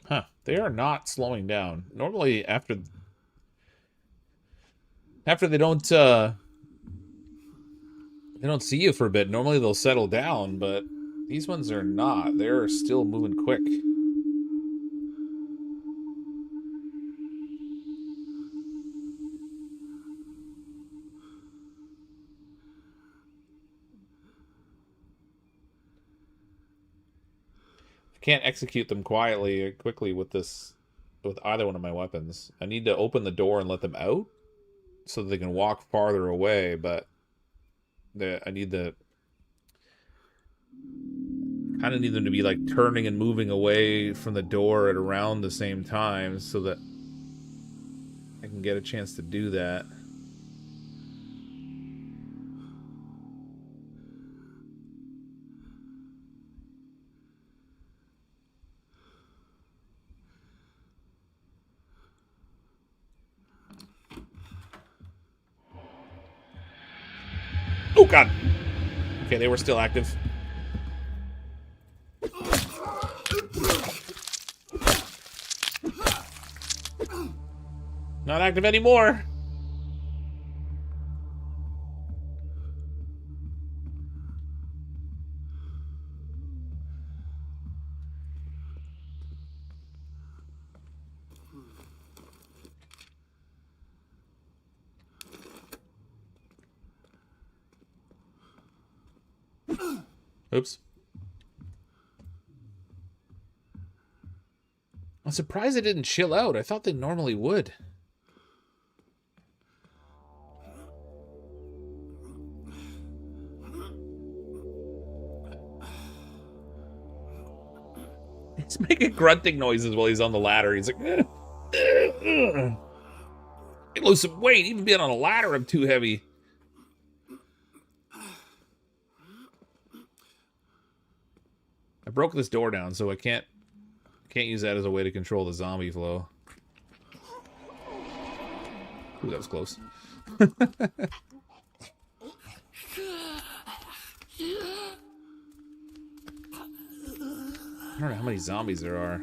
Huh. They are not slowing down. Normally, after they don't see you for a bit, normally they'll settle down, but these ones are not. They're still moving quick. Can't execute them quickly with either one of my weapons. I need to open the door and let them out so that they can walk farther away, but I need them to be like turning and moving away from the door at around the same time so that I can get a chance to do that. Oh, God. Okay, they were still active. Not active anymore. Oops. I'm surprised they didn't chill out. I thought they normally would. He's making grunting noises while he's on the ladder. He's like, I lose some weight. Even being on a ladder, I'm too heavy. I broke this door down, so I can't use that as a way to control the zombie flow. Ooh, that was close. I don't know how many zombies there are.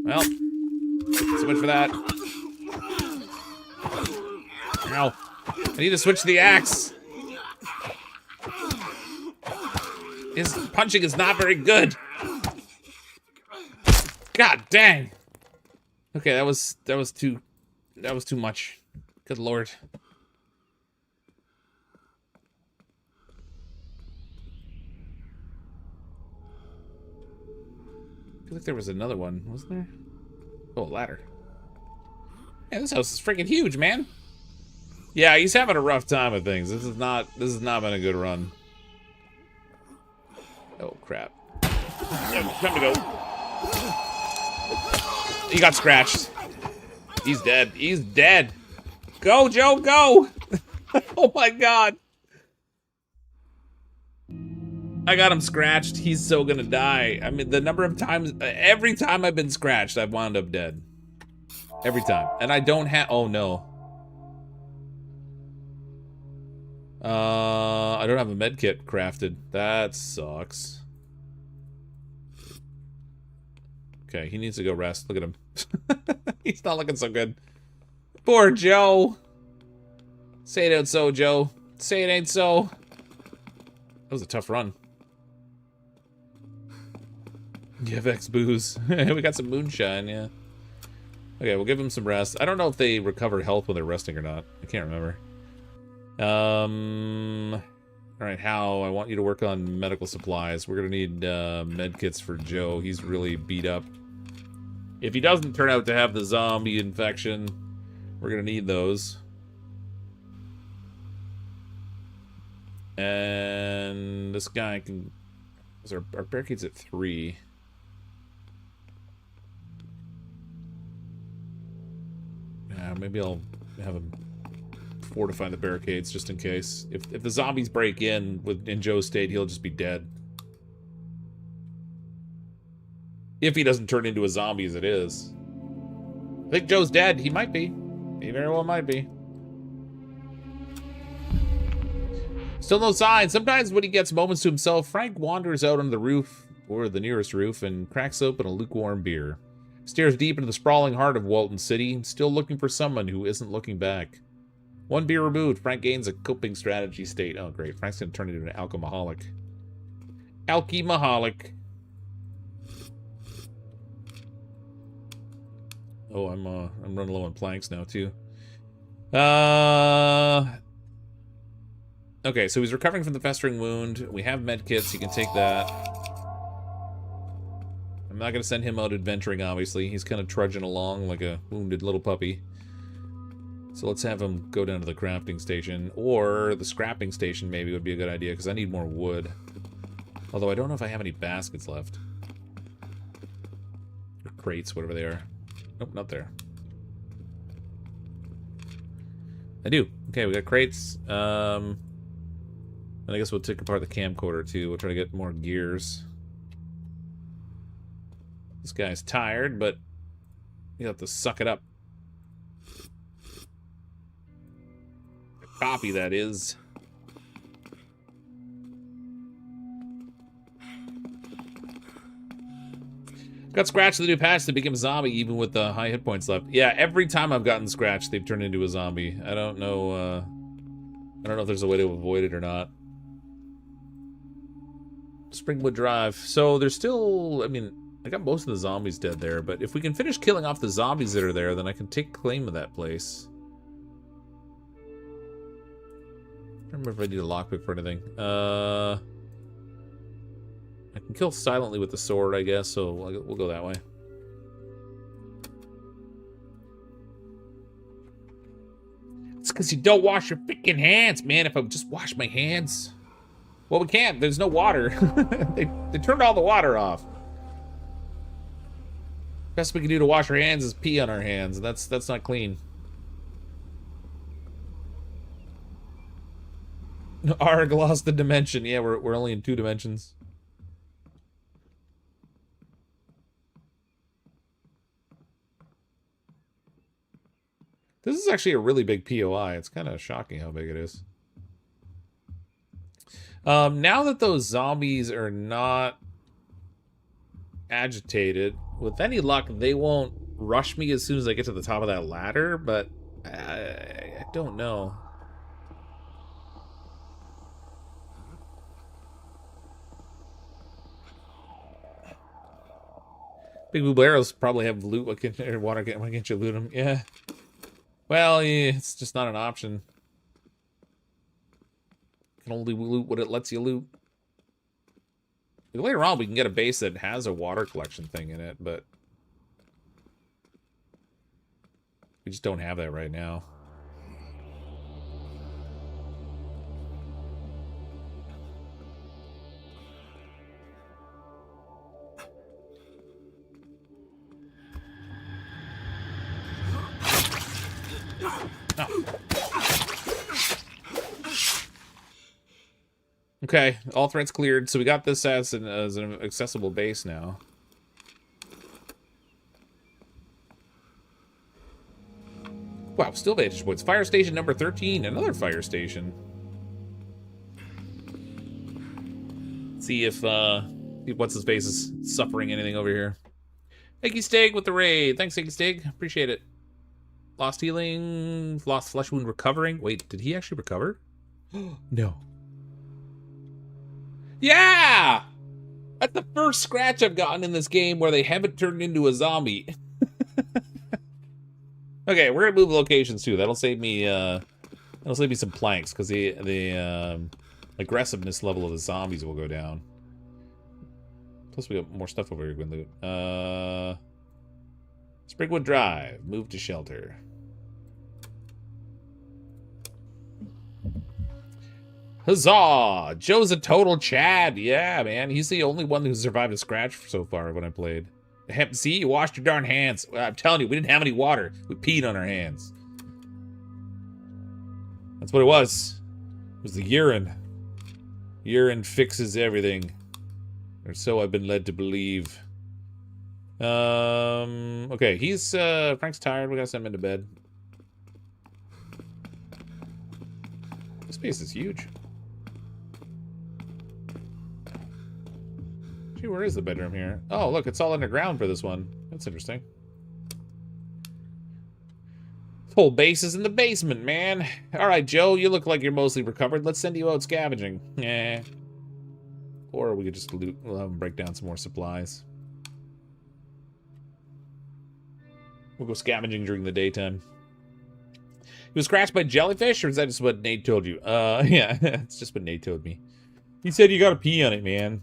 Well, so much for that. Ow. I need to switch to the axe. His punching is not very good. God dang. Okay, that was too much. Good lord. I feel like there was another one, wasn't there? Oh, a ladder. Yeah, this house is freaking huge, man. Yeah, he's having a rough time with things. This has not been a good run. Oh crap. Time to go. He got scratched. He's dead. He's dead. Go, Joe, go! Oh my god. I got him scratched. He's so gonna die. I mean, the number of times, every time I've been scratched, I've wound up dead. Every time. And I don't have, oh no. I don't have a med kit crafted. That sucks. Okay, he needs to go rest. Look at him. He's not looking so good. Poor Joe. Say it ain't so, Joe. Say it ain't so. That was a tough run. Give X booze. We got some moonshine, yeah. Okay, we'll give him some rest. I don't know if they recover health when they're resting or not. I can't remember. Alright, Hal, I want you to work on medical supplies. We're gonna need med kits for Joe. He's really beat up. If he doesn't turn out to have the zombie infection, we're gonna need those. And this guy can... Our barricade's at 3. Maybe I'll have him fortify the barricades just in case. If the zombies break in Joe's state, he'll just be dead. If he doesn't turn into a zombie as it is. I think Joe's dead. He might be. He very well might be. Still no sign. Sometimes when he gets moments to himself, Frank wanders out on the roof, or the nearest roof, and cracks open a lukewarm beer. Stares deep into the sprawling heart of Walton City, still looking for someone who isn't looking back. One beer removed, Frank gains a coping strategy state. Oh, great. Frank's going to turn into an alcoholic. Alchemaholic. Oh, I'm running low on planks now, too. Okay, so he's recovering from the festering wound. We have med kits. He can take that. I'm not going to send him out adventuring, obviously. He's kind of trudging along like a wounded little puppy. So let's have him go down to the crafting station. Or the scrapping station maybe would be a good idea, because I need more wood. Although I don't know if I have any baskets left. Or crates, whatever they are. Nope, not there. I do. Okay, we got crates. And I guess we'll take apart the camcorder, too. We'll try to get more gears. This guy's tired, but you have to suck it up. Copy, that is. Got scratched in the new patch to become a zombie, even with the high hit points left. Yeah, every time I've gotten scratched, they've turned into a zombie. I don't know if there's a way to avoid it or not. Springwood Drive. So there's still, I mean, I got most of the zombies dead there, but if we can finish killing off the zombies that are there, then I can take claim of that place. I don't remember if I need a lockpick for anything. I can kill silently with the sword, I guess, so we'll go that way. It's because you don't wash your freaking hands, man. If I would just wash my hands. Well, we can't. There's no water. They turned all the water off. Best we can do to wash our hands is pee on our hands, and that's not clean. Arg lost the dimension. Yeah, we're only in 2 dimensions. This is actually a really big POI. It's kind of shocking how big it is. Now that those zombies are not agitated, with any luck, they won't rush me as soon as I get to the top of that ladder, but I don't know. Big blue arrows probably have loot. Why can't you loot them? Yeah. Well, yeah, it's just not an option. You can only loot what it lets you loot. Later on, we can get a base that has a water collection thing in it, but we just don't have that right now. Okay, all threats cleared. So we got this as an accessible base now. Wow, still vantage points. Fire station number 13. Another fire station. See if what's his face is suffering anything over here. Eggy Steak with the raid. Thanks, Eggy Steak. Appreciate it. Lost healing. Lost flesh wound recovering. Wait, did he actually recover? No. Yeah! That's the first scratch I've gotten in this game where they haven't turned into a zombie. Okay, we're gonna move locations too. That'll save me some planks, because the aggressiveness level of the zombies will go down. Plus we got more stuff over here we can loot. Springwood Drive, move to shelter. Huzzah! Joe's a total Chad. Yeah, man. He's the only one who survived a scratch so far when I played. See, you washed your darn hands. I'm telling you, we didn't have any water. We peed on our hands. That's what it was. It was the urine. Urine fixes everything. Or so I've been led to believe. Okay, he's, Frank's tired. We gotta send him into bed. This space is huge. Gee, where is the bedroom here? Oh, look, it's all underground for this one. That's interesting. This whole base is in the basement, man. All right, Joe, you look like you're mostly recovered. Let's send you out scavenging. Eh. Or we could just loot. We'll have them break down some more supplies. We'll go scavenging during the daytime. He was scratched by jellyfish, or is that just what Nate told you? Yeah, it's just what Nate told me. He said you gotta pee on it, man.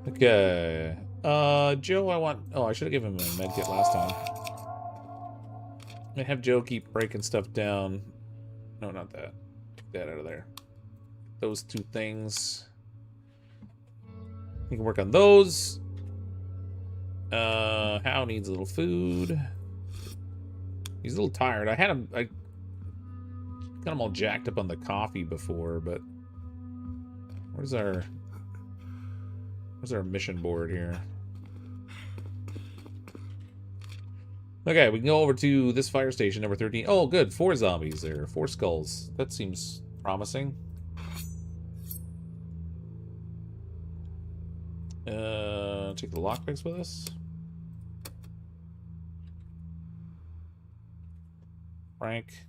Okay. Joe, I want... Oh, I should have given him a medkit last time. I have Joe keep breaking stuff down. No, not that. Take that out of there. Those two things. You can work on those. Hal needs a little food. He's a little tired. I got him all jacked up on the coffee before, but... Where's our mission board here? Okay, we can go over to this fire station, number 13. Oh, good. 4 zombies there. 4 skulls. That seems promising. Take the lockpicks with us. Frank.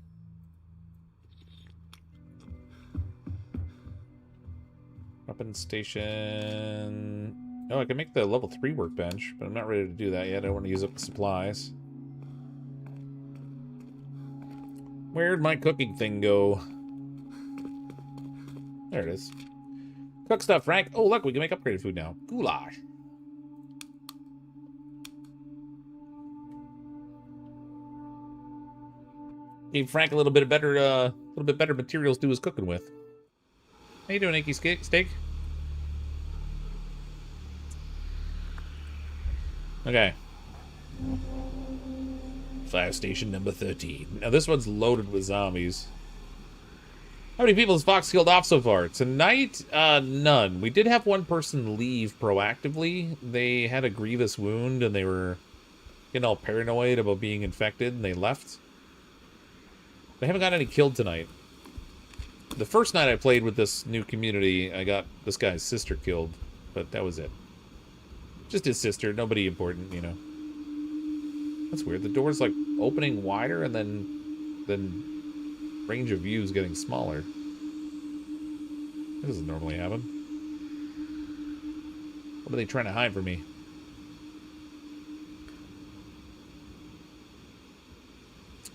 Weapon station. Oh, I can make the level 3 workbench, but I'm not ready to do that yet. I don't want to use up the supplies. Where'd my cooking thing go? There it is. Cook stuff, Frank. Oh, look, we can make upgraded food now. Goulash. Gave Frank a little bit better materials to do his cooking with. How you doing, Inky Steak? Okay. Fire station number 13. Now this one's loaded with zombies. How many people has Fox killed off so far? Tonight, none. We did have one person leave proactively. They had a grievous wound and they were getting all paranoid about being infected and they left. We haven't got any killed tonight. The first night I played with this new community, I got this guy's sister killed, but that was it. Just his sister, nobody important, you know. That's weird. The door's like opening wider and then range of view is getting smaller. That doesn't normally happen. What are they trying to hide from me?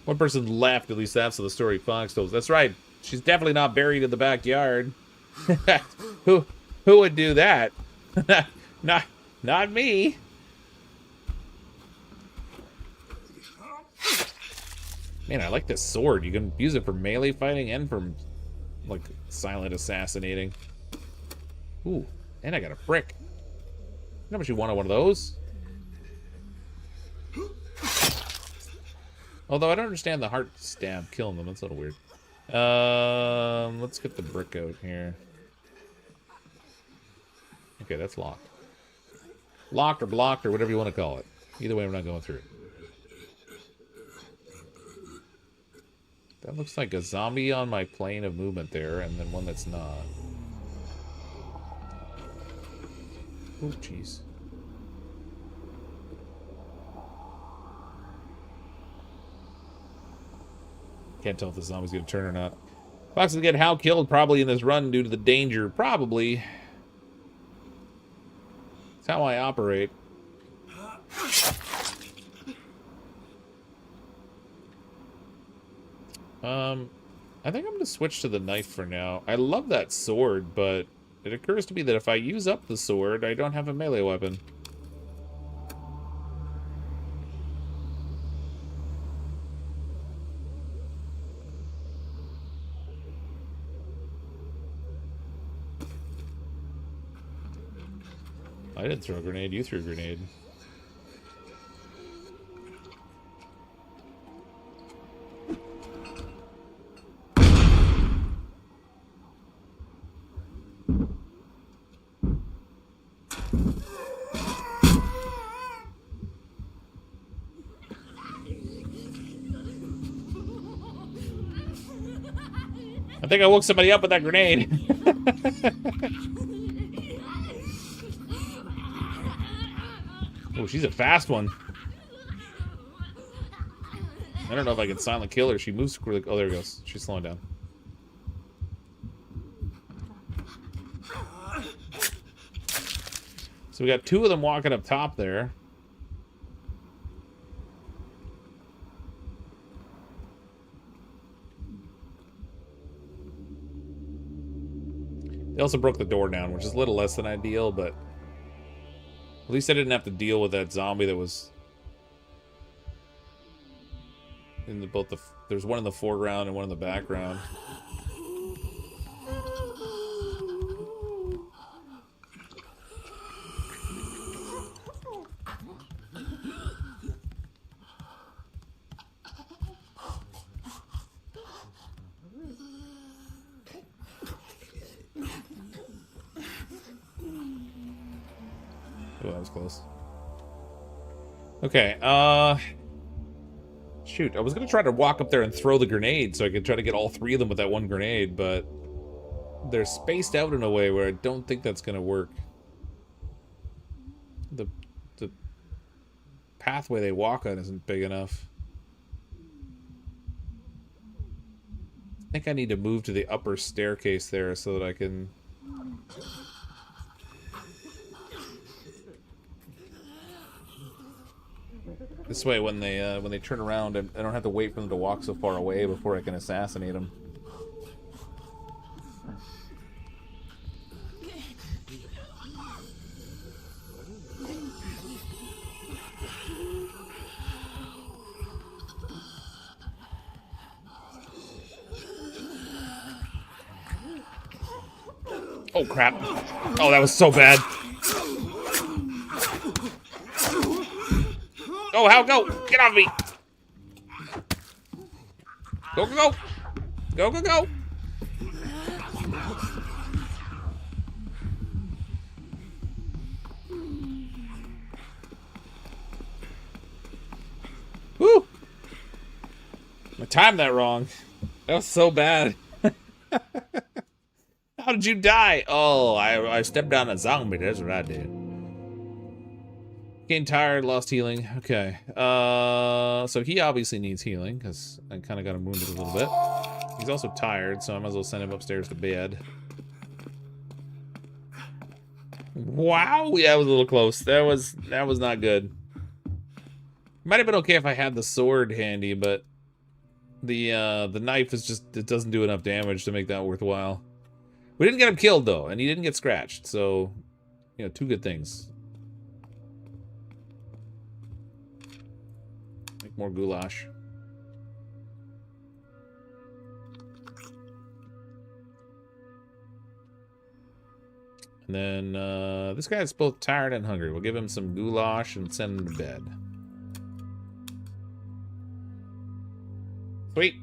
One person left, at least that's the story Fox told. That's right. She's definitely not buried in the backyard. Who would do that? Not me. Man, I like this sword. You can use it for melee fighting and for like silent assassinating. Ooh, and I got a brick. How much you want on one of those? Although I don't understand the heart stab killing them. That's a little weird. Let's get the brick out here. Okay, that's locked. Locked or blocked or whatever you want to call it. Either way, I'm not going through it. That looks like a zombie on my plane of movement there, and then one that's not. Oh, jeez. Can't tell if the zombie's gonna turn or not. Fox will get Hal killed probably in this run due to the danger. Probably. That's how I operate. I think I'm going to switch to the knife for now. I love that sword, but it occurs to me that if I use up the sword, I don't have a melee weapon. I didn't throw a grenade, you threw a grenade. I think I woke somebody up with that grenade. Oh, she's a fast one. I don't know if I can silent kill her. She moves quickly. Oh, there it goes. She's slowing down. So we got two of them walking up top there. They also broke the door down, which is a little less than ideal, but at least I didn't have to deal with that zombie that was in the there's one in the foreground and one in the background. Oh, that was close. Okay, shoot, I was gonna try to walk up there and throw the grenade so I could try to get all three of them with that one grenade, but they're spaced out in a way where I don't think that's gonna work. The pathway they walk on isn't big enough. I think I need to move to the upper staircase there so that I can... This way, when they turn around, I don't have to wait for them to walk so far away before I can assassinate them. Oh crap! Oh, that was so bad. Oh, Hal, go! Get off me! Go, go, go! Go, go, go! Woo! I timed that wrong. That was so bad. How did you die? Oh, I stepped on a zombie. That's what I did. Getting tired, lost healing. Okay. So he obviously needs healing because I kind of got him wounded a little bit. He's also tired, so I might as well send him upstairs to bed. Wow, yeah, that was a little close. That was not good. Might have been okay if I had the sword handy, but the knife is just, it doesn't do enough damage to make that worthwhile. We didn't get him killed though, and he didn't get scratched, so you know, two good things. Make more goulash. And then this guy's both tired and hungry. We'll give him some goulash and send him to bed. Sweet.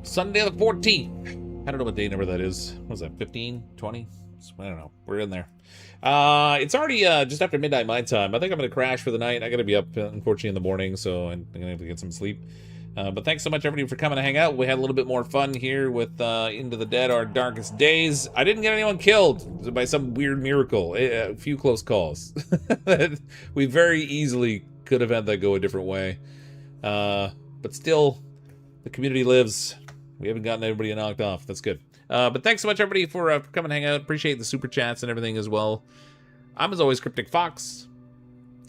Sunday the 14th. I don't know what day number that is. What was that, 15, 20? I don't know. We're in there. It's already just after midnight my time. I think I'm going to crash for the night. I got to be up, unfortunately, in the morning, so I'm going to have to get some sleep. But thanks so much, everybody, for coming to hang out. We had a little bit more fun here with Into the Dead, Our Darkest Days. I didn't get anyone killed by some weird miracle. A few close calls. We very easily could have had that go a different way. But still, The community lives. We haven't gotten everybody knocked off. That's good. But thanks so much, everybody, for coming and hang out. Appreciate the super chats and everything as well. I'm, as always, CrypticFox.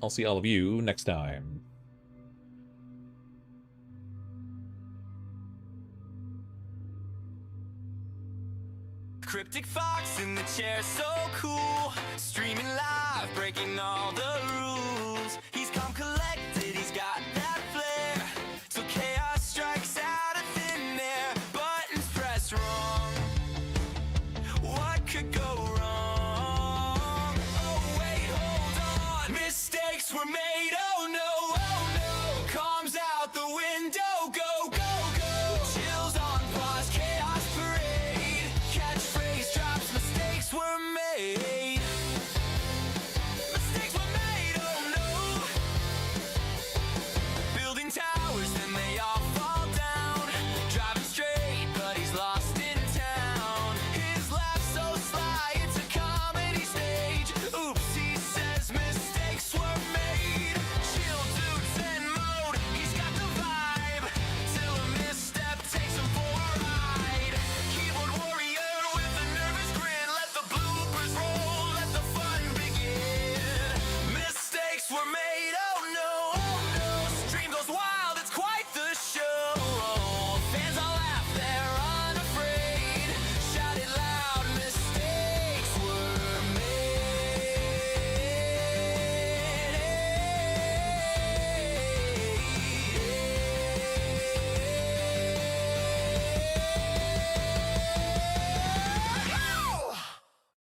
I'll see all of you next time. CrypticFox in the chair, so cool. Streaming live, breaking all the rules. He's calm, collected, he's got that flair. So chaos strikes out of thin air. Buttons pressed wrong. What could go wrong? Oh wait, hold on. Mistakes were made, oh no, oh no. Calms out the window, go, go, go. Chills on pause, chaos parade. Catchphrase drops, mistakes were made. Mistakes were made, oh no. Building towers, then they all fall down. Driving straight, but he's lost in town. His laugh so sly, it's a comedy stage. Oops, he says mistakes were made. Chill dude, zen mode, he's got the vibe. Till a misstep takes him for a ride. Keyboard warrior with a nervous grin. Let the bloopers roll, let the fun begin. Mistakes were made.